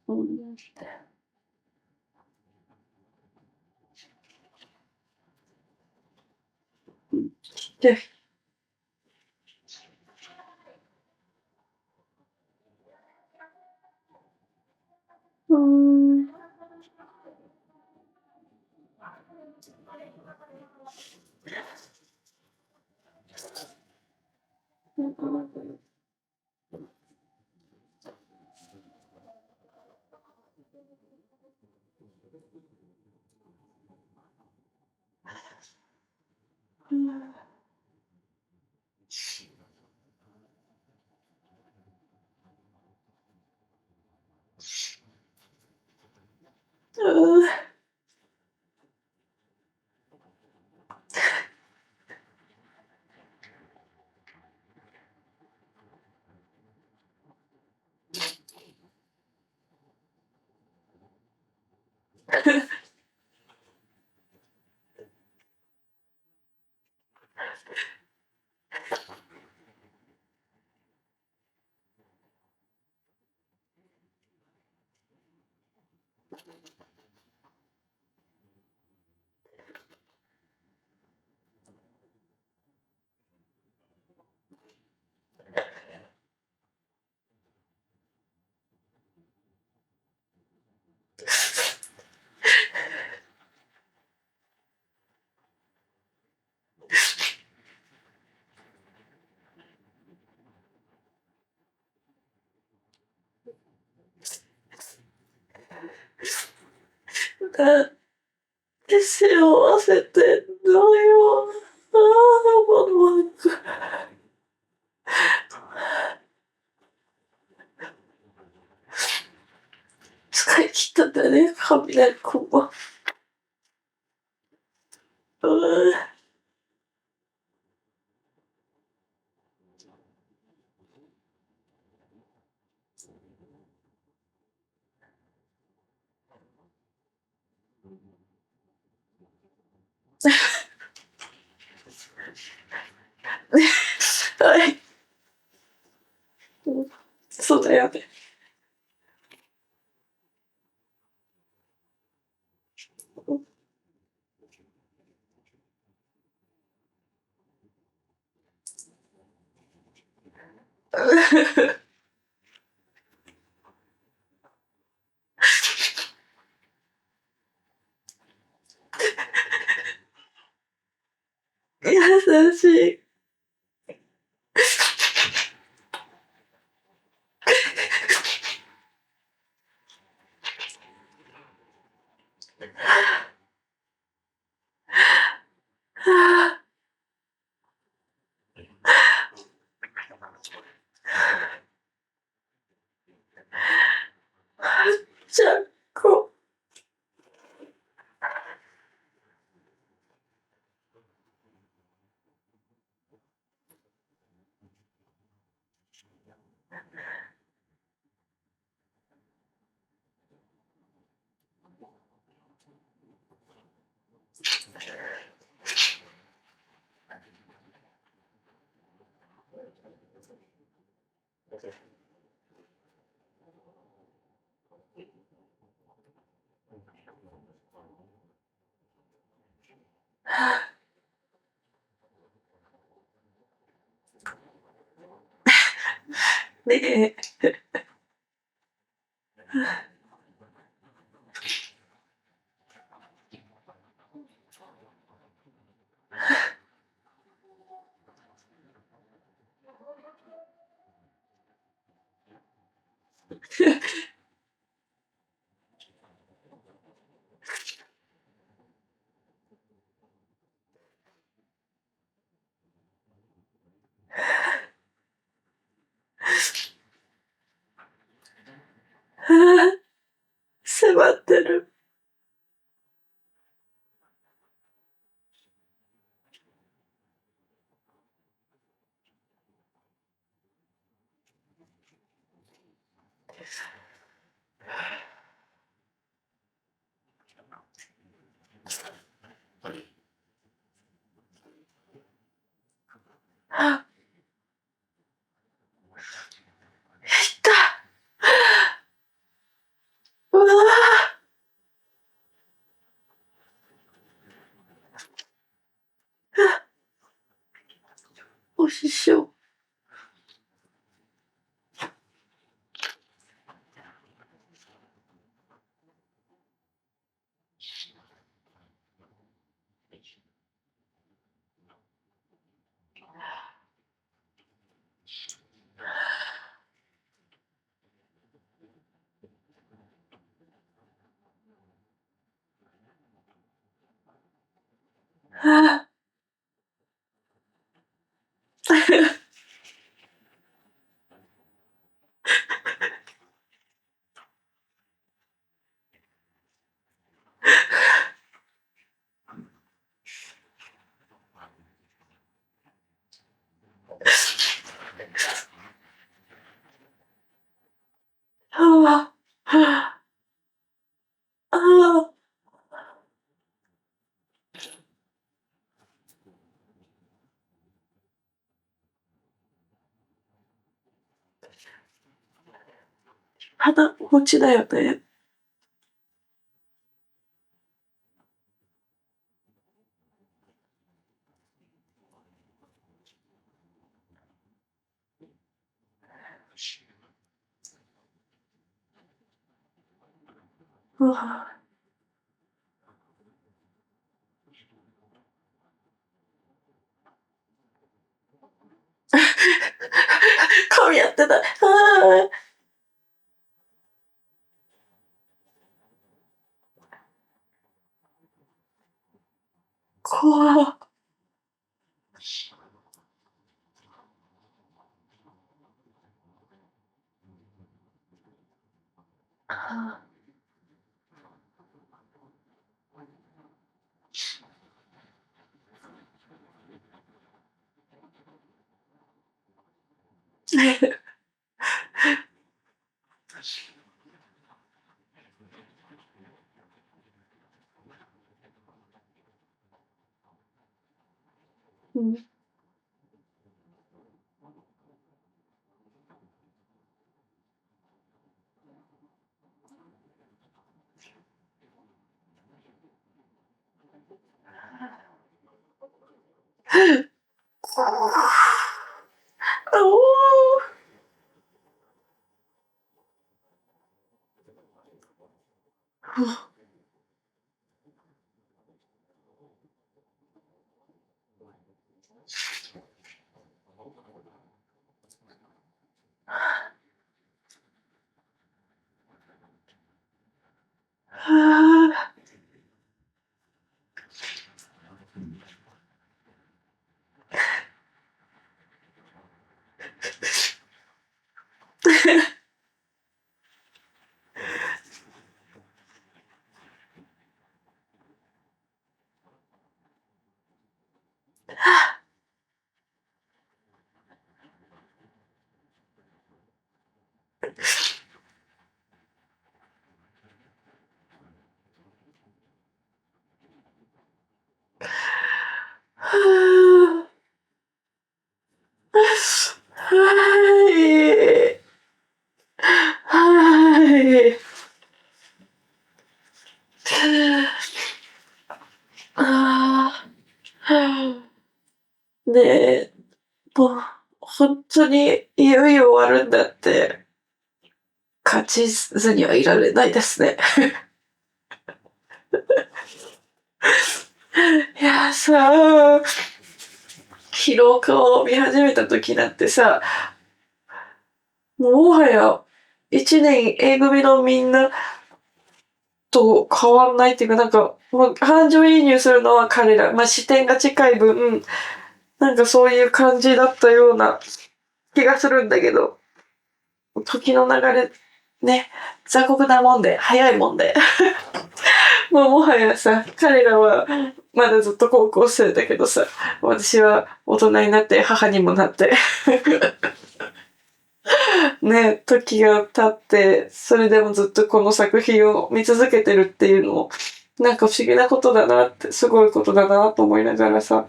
うん。で、うーん。うん。うん。なんで背負わせてんのよ。ああ、このワンコ。使い切ったんだよね、雷くんも。うん。はい。うん、そうだよね。うん。優しい。はあ、ちゃんこ。ねえ。はあ、迫ってる。あ、いった。うわあ、お師匠。はあ。はあ。はあ。ああ。鼻持ちだよね。うわ。噛み合ってた。ああ。怖うん。あおー。はあ。はあ。はい。はい。ああ。ねえ、もう、ほんとにいよいよ終わるんだって感じずにはいられないですね。いやさ、ヒロアカを見始めた時なんてさ、もはや1年 A 組のみんなと変わんないっていうか、なんか、もう感情移入するのは彼ら、視点が近い分、なんかそういう感じだったような気がするんだけど、時の流れ、ね、残酷なもんで、早いもんで。もうもはやさ、彼らはまだずっと高校生だけどさ、私は大人になって母にもなってね、時が経って、それでもずっとこの作品を見続けてるっていうのも、なんか不思議なことだなって、すごいことだなと思いながらさ、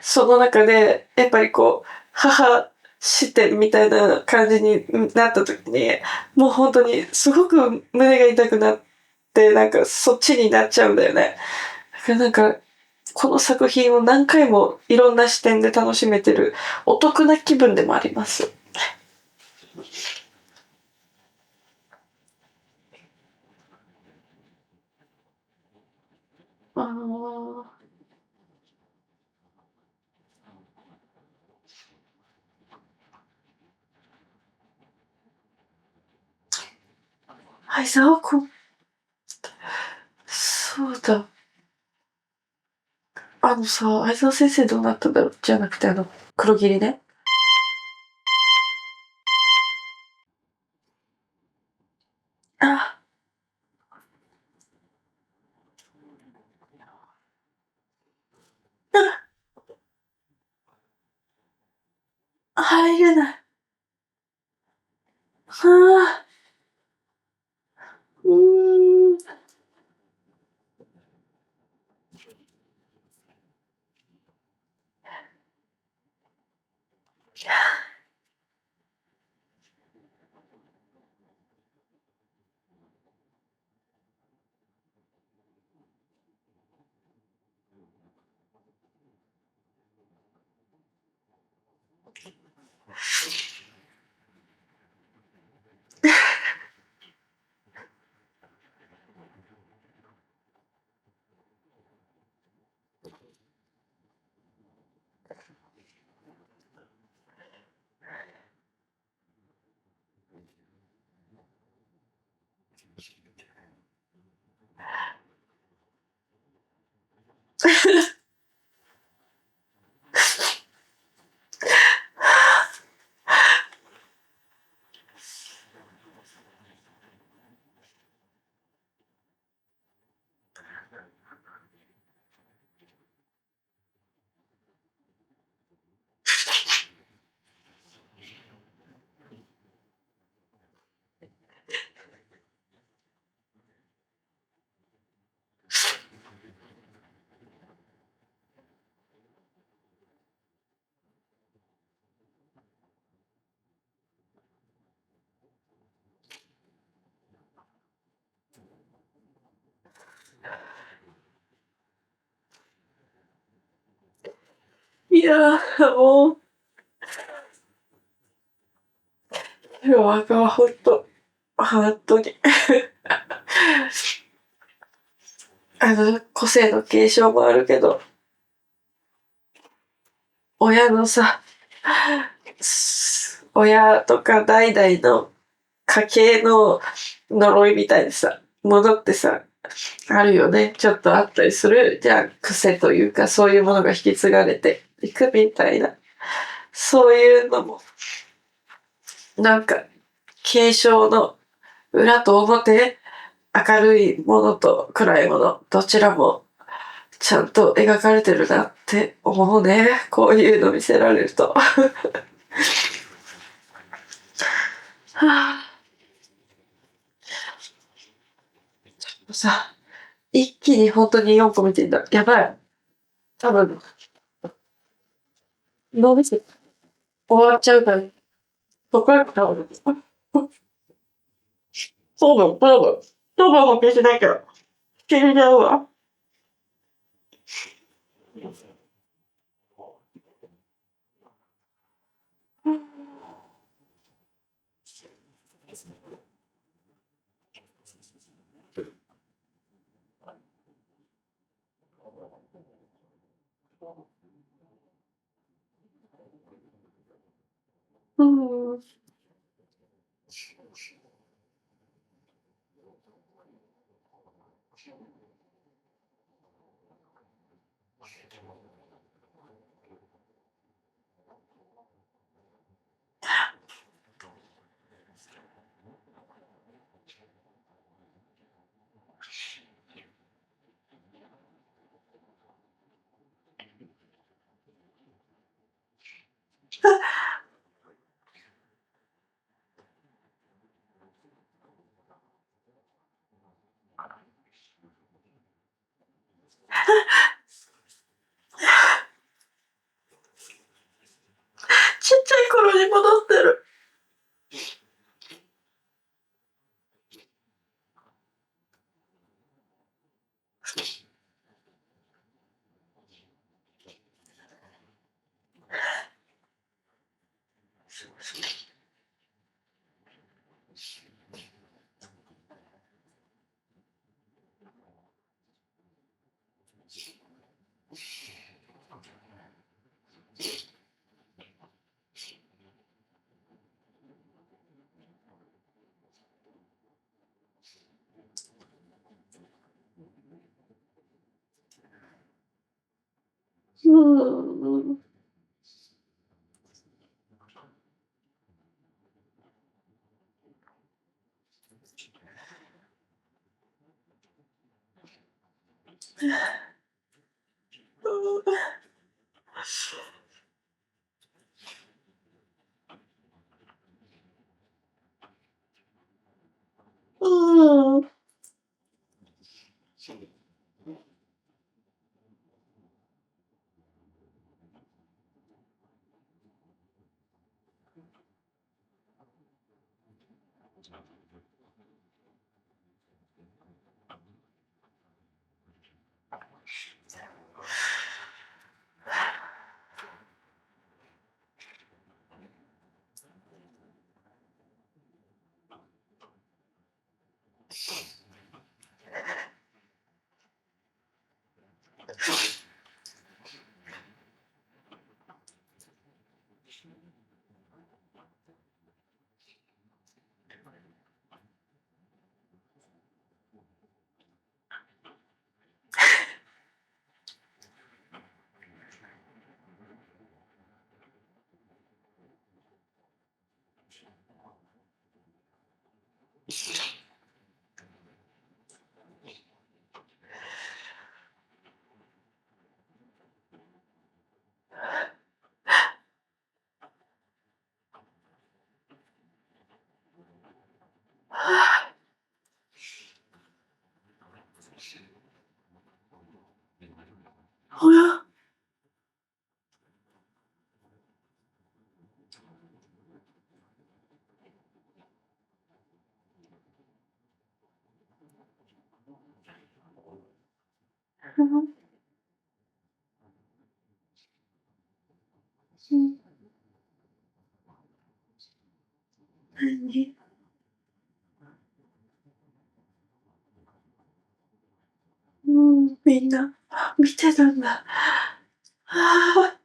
その中で、やっぱりこう、母視点みたいな感じになった時に、もう本当にすごく胸が痛くなって、なんかそっちになっちゃうんだよね。だからなんか、この作品を何回もいろんな視点で楽しめてるお得な気分でもあります。ああ。相沢君、そうだ。相沢先生どうなったんだろうじゃなくて黒霧ね。あ、入れない。はあ、うーん。いやー、もう、ヒロアカはほんと、本当に個性の継承もあるけど、親のさ、親とか代々の家系の呪いみたいなさ、ものってさ、あるよね。ちょっとあったりする。じゃあ、癖というか、そういうものが引き継がれていくみたいな。そういうのも、なんか、継承の裏と表、明るいものと暗いもの、どちらもちゃんと描かれてるなって思うね。こういうの見せられると。はぁさ、一気に本当に4個見てんだ。やばい。多分、脳みそ終わっちゃうから。そこから多分。糖分補給しないから。死んじゃうわ。うん。ちっちゃい頃に戻ってる。うん。うん。おや、うん。うん。何？うん、みんな、見てたんだ。ああ。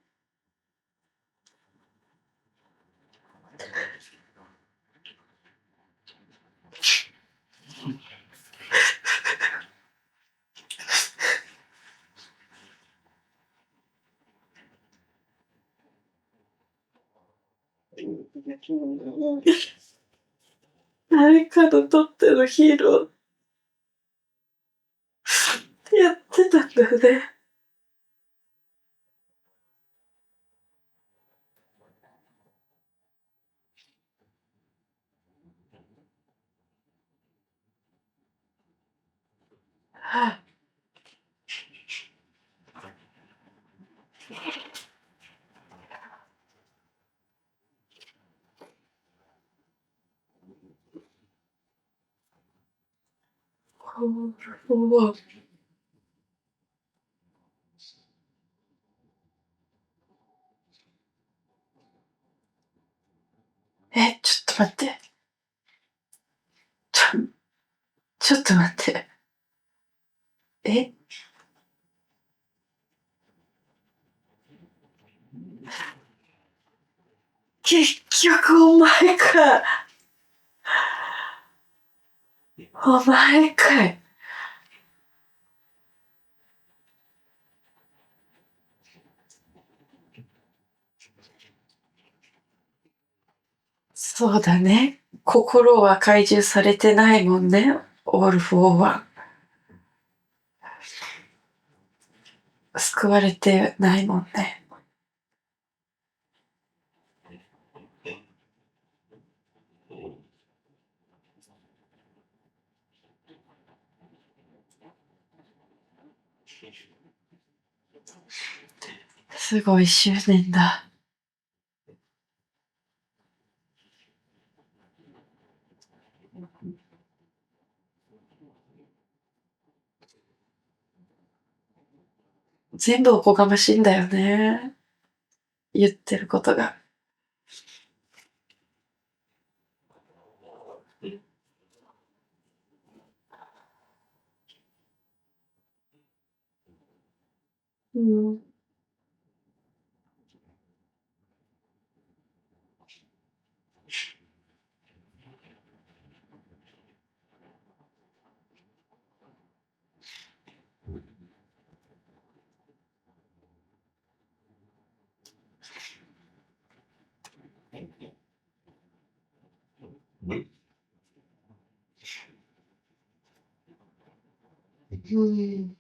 誰かのとってのヒーローやってたんだよね。うわ。ちょっと待って。ちょ、ちょっと待って。え結局お前か。お前かい。そうだね。心は怪獣されてないもんね。オールフォーワン。救われてないもんね。すごい執念だ。全部おこがましいんだよね。言ってることが。うん。うん。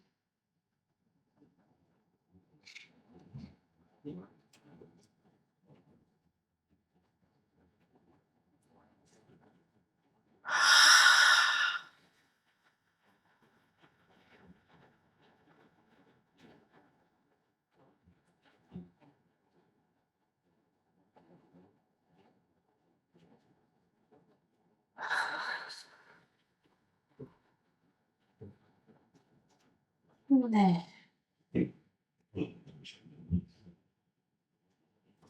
もうね。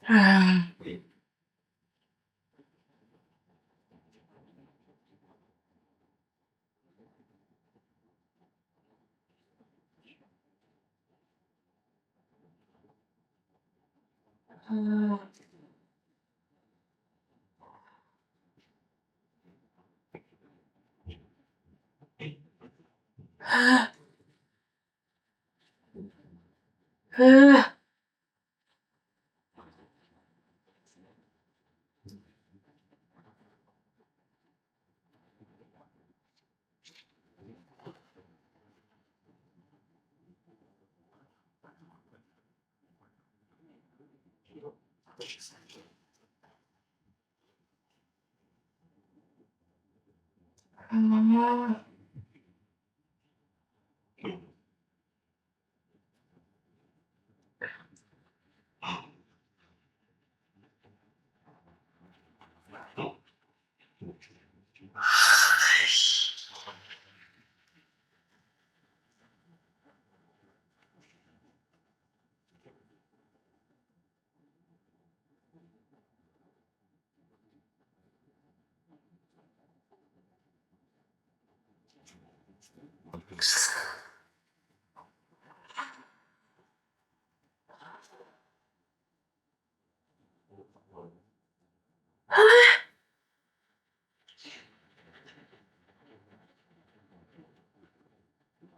ああ。ああ。あ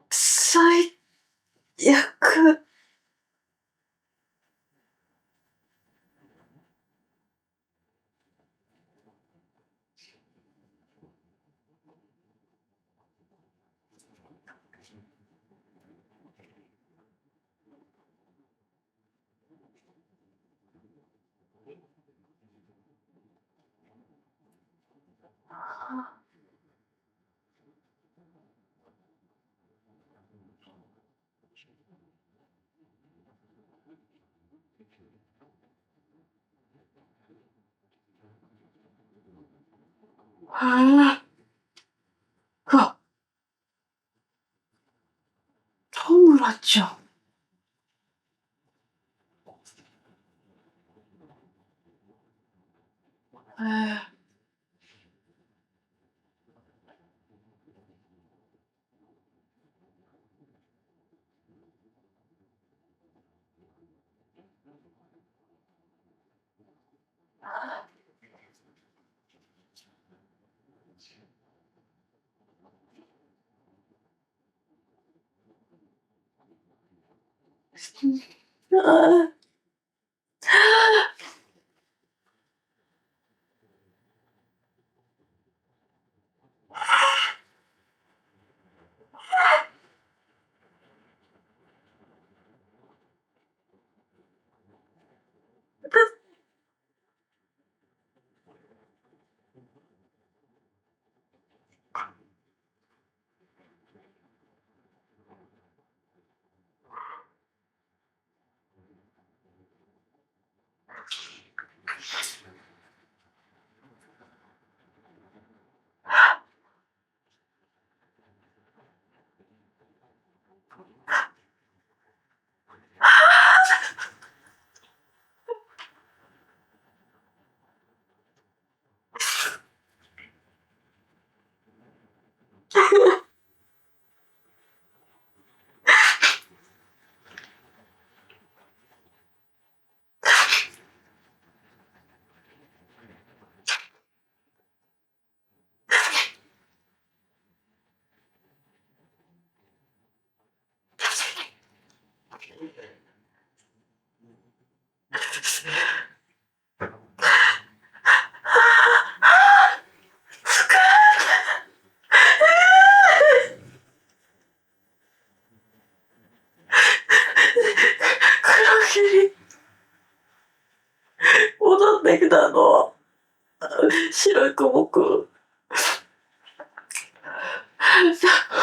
最悪。うわ、田村ちゃん。えあ黒霧、戻ってきたの。白い雲くん。大丈夫。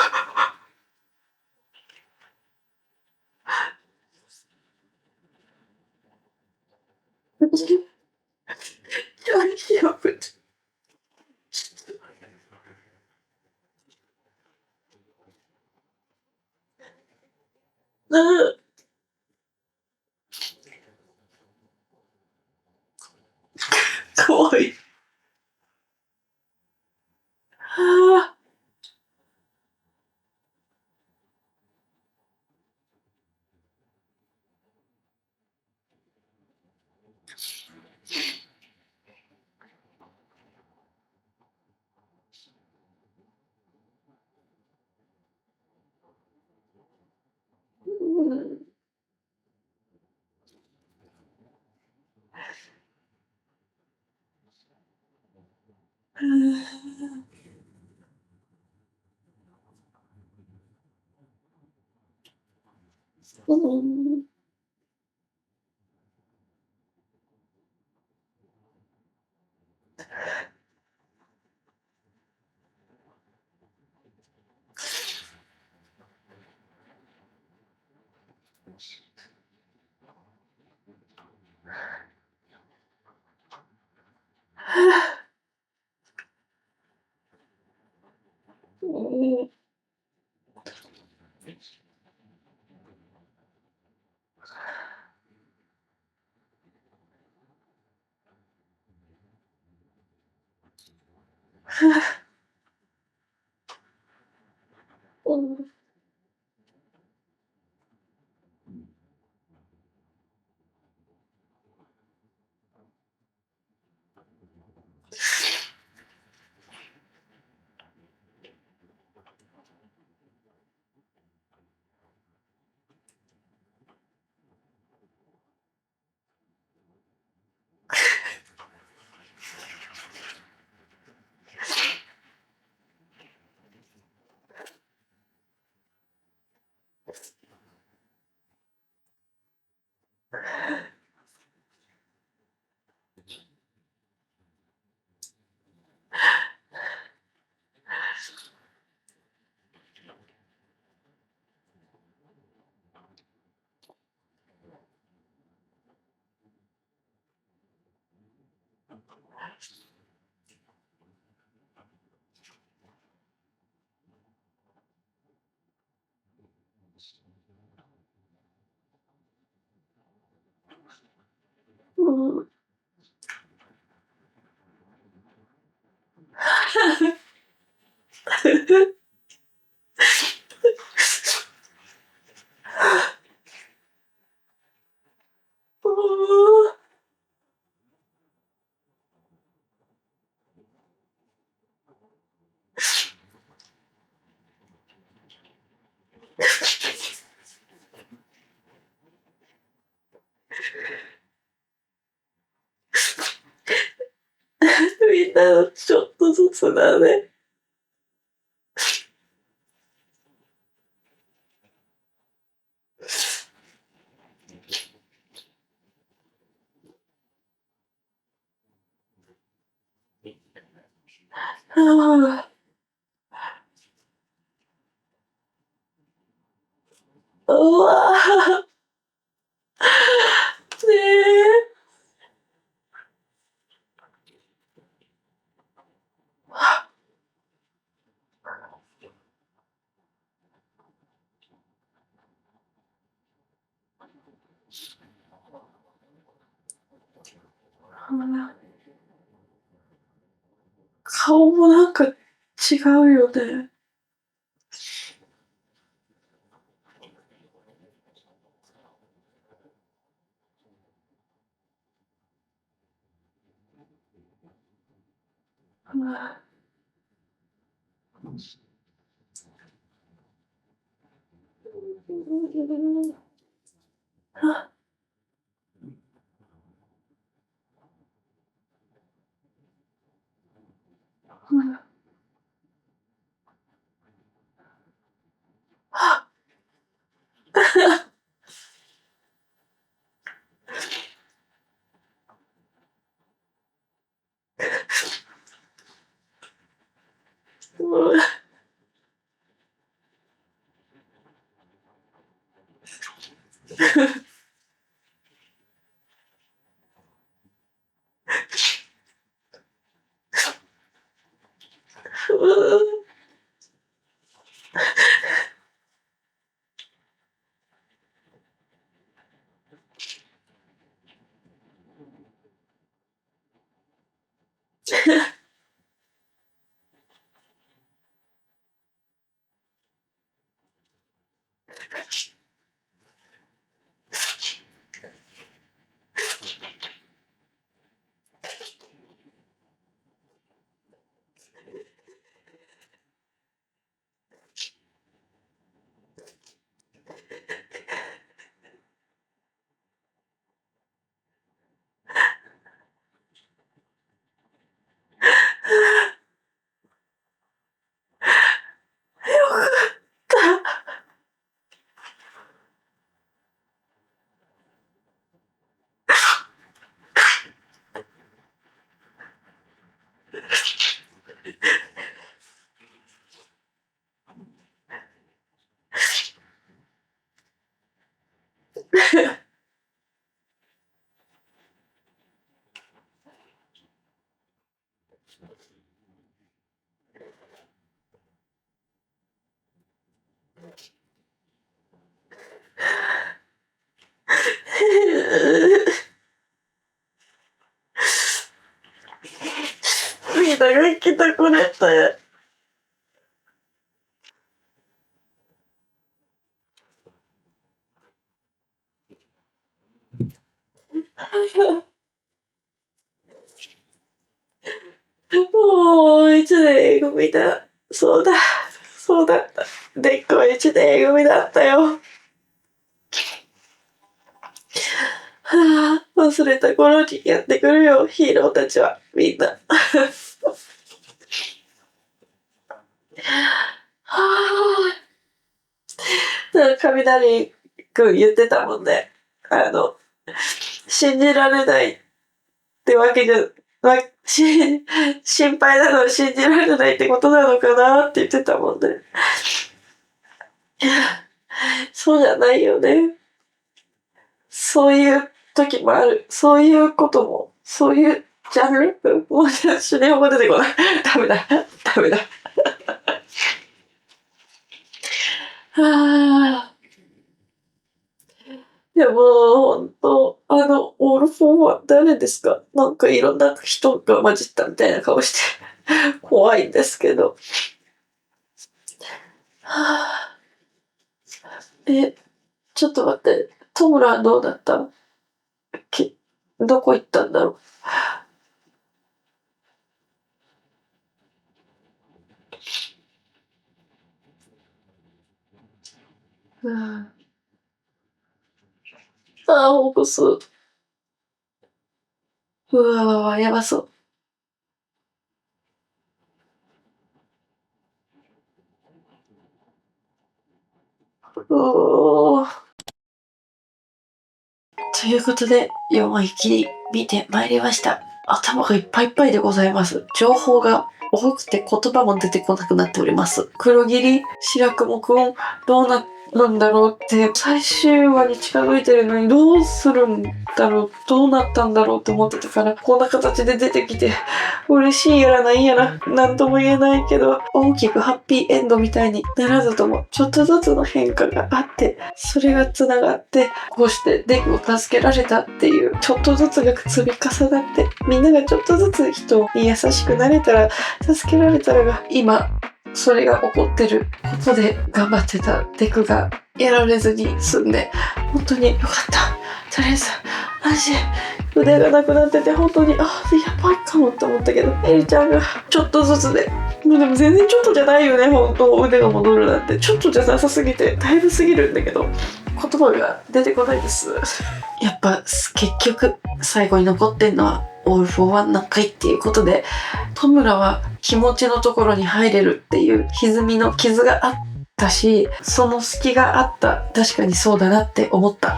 かわいい。あうん。みんなちょっとずつだね。はあ、うわー、ねえ。顔もなんか違うよね。うん。あ、うん。あ、うん。よかった。みんなが来てくれて。もう一年 A 組だ。そうだ。そうだった。でっこい一年 A 組だったよ。はあ、忘れた頃にやってくるよ、ヒーローたちは。みんな。はあ、雷くん言ってたもんね。信じられないってわけじゃ、心配なのは信じられないってことなのかなって言ってたもんね。そうじゃないよね。そういう時もある。そういうことも、そういうジャンルもう日本語出てこない。ダメだ。でも、ほんと、オールフォーワン誰ですか？なんかいろんな人が混じったみたいな顔して怖いんですけど。ちょっと待って。トムラどうだった？どこ行ったんだろう。ホークス。やばそう。ということで、4話一気に見てまいりました。頭がいっぱいいっぱいでございます。情報が多くて言葉も出てこなくなっております。黒霧、白雲くん、どうなるんだろうって、最終話に近づいてるのにどうするんだろう、どうなったんだろうって思ってたから、こんな形で出てきて、嬉しいやらないやら、なんとも言えないけど、大きくハッピーエンドみたいにならずとも、ちょっとずつの変化があって、それが繋がって、こうしてデクを助けられたっていう、ちょっとずつが積み重なって、みんながちょっとずつ人に優しくなれたら、助けられたらが、今、それが起こってることで頑張ってたデクがやられずに済んで、本当によかった。とりあえず、マジ腕がなくなってて本当に、やばいかもって思ったけど、エリちゃんがちょっとずつで、もうでも全然ちょっとじゃないよね、本当腕が戻るなんて。ちょっとじゃなさすぎて、だいぶすぎるんだけど、言葉が出てこないです。やっぱ結局、最後に残ってんのは、オールフォーワンなんかいっていうことで、トムラは気持ちのところに入れるっていう歪みの傷があったし、その隙があった。確かにそうだなって思った。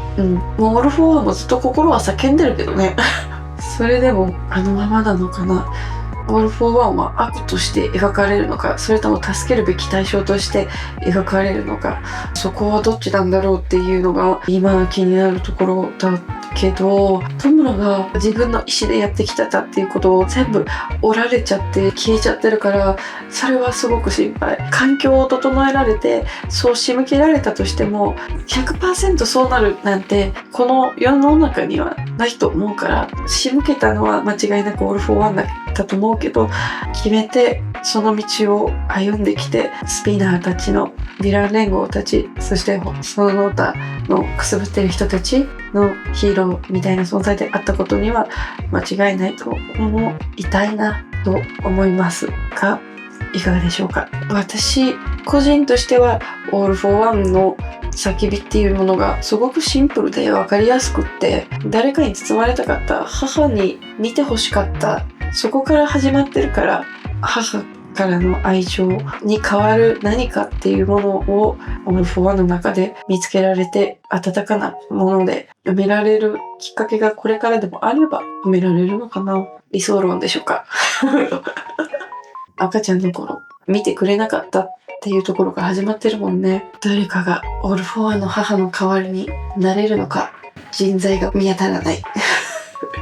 もうオールフォーワンもずっと心は叫んでるけどね。それでもあのままなのかな。オールフォーワンは悪として描かれるのか、それとも助けるべき対象として描かれるのか、そこはどっちなんだろうっていうのが今気になるところだけど、トムラが自分の意思でやってきたっていうことを全部折られちゃって消えちゃってるから、それはすごく心配。環境を整えられてそう仕向けられたとしても 100% そうなるなんてこの世の中にはないと思うから、仕向けたのは間違いなくオールフォーワンだったと思うけど、決めてその道を歩んできて、スピナーたちのヴィラン連合たち、そしてその他のくすぶってる人たちのヒーローみたいな存在であったことには間違いないと思いたいなと思いますが、いかがでしょうか。私個人としてはオールフォーワンの叫びっていうものがすごくシンプルで分かりやすくって、誰かに包まれたかった、母に見てほしかった、そこから始まってるから、母からの愛情に変わる何かっていうものをオールフォーワンの中で見つけられて、温かなもので埋められるきっかけがこれからでもあれば埋められるのかな。理想論でしょうか。赤ちゃんの頃見てくれなかったっていうところから始まってるもんね。誰かがオールフォーワンの母の代わりになれるのか、人材が見当たらない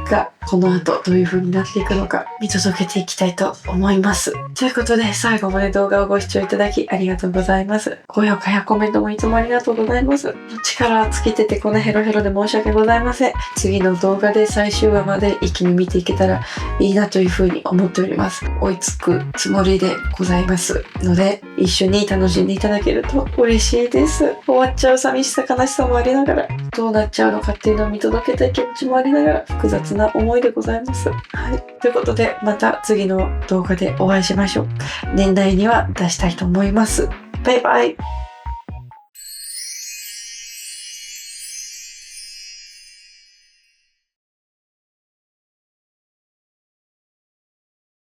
が、この後どういう風になっていくのか見届けていきたいと思います。ということで、最後まで動画をご視聴いただきありがとうございます。高評価やコメントもいつもありがとうございます。力尽きててこのヘロヘロで申し訳ございません。次の動画で最終話まで一気に見ていけたらいいなという風に思っております。追いつくつもりでございますので、一緒に楽しんでいただけると嬉しいです。終わっちゃう寂しさ悲しさもありながら、どうなっちゃうのかっていうのを見届けたい気持ちもありながら、複雑な思いでございます。はい。ということで、また次の動画でお会いしましょう。年内には出したいと思います。バイバイ。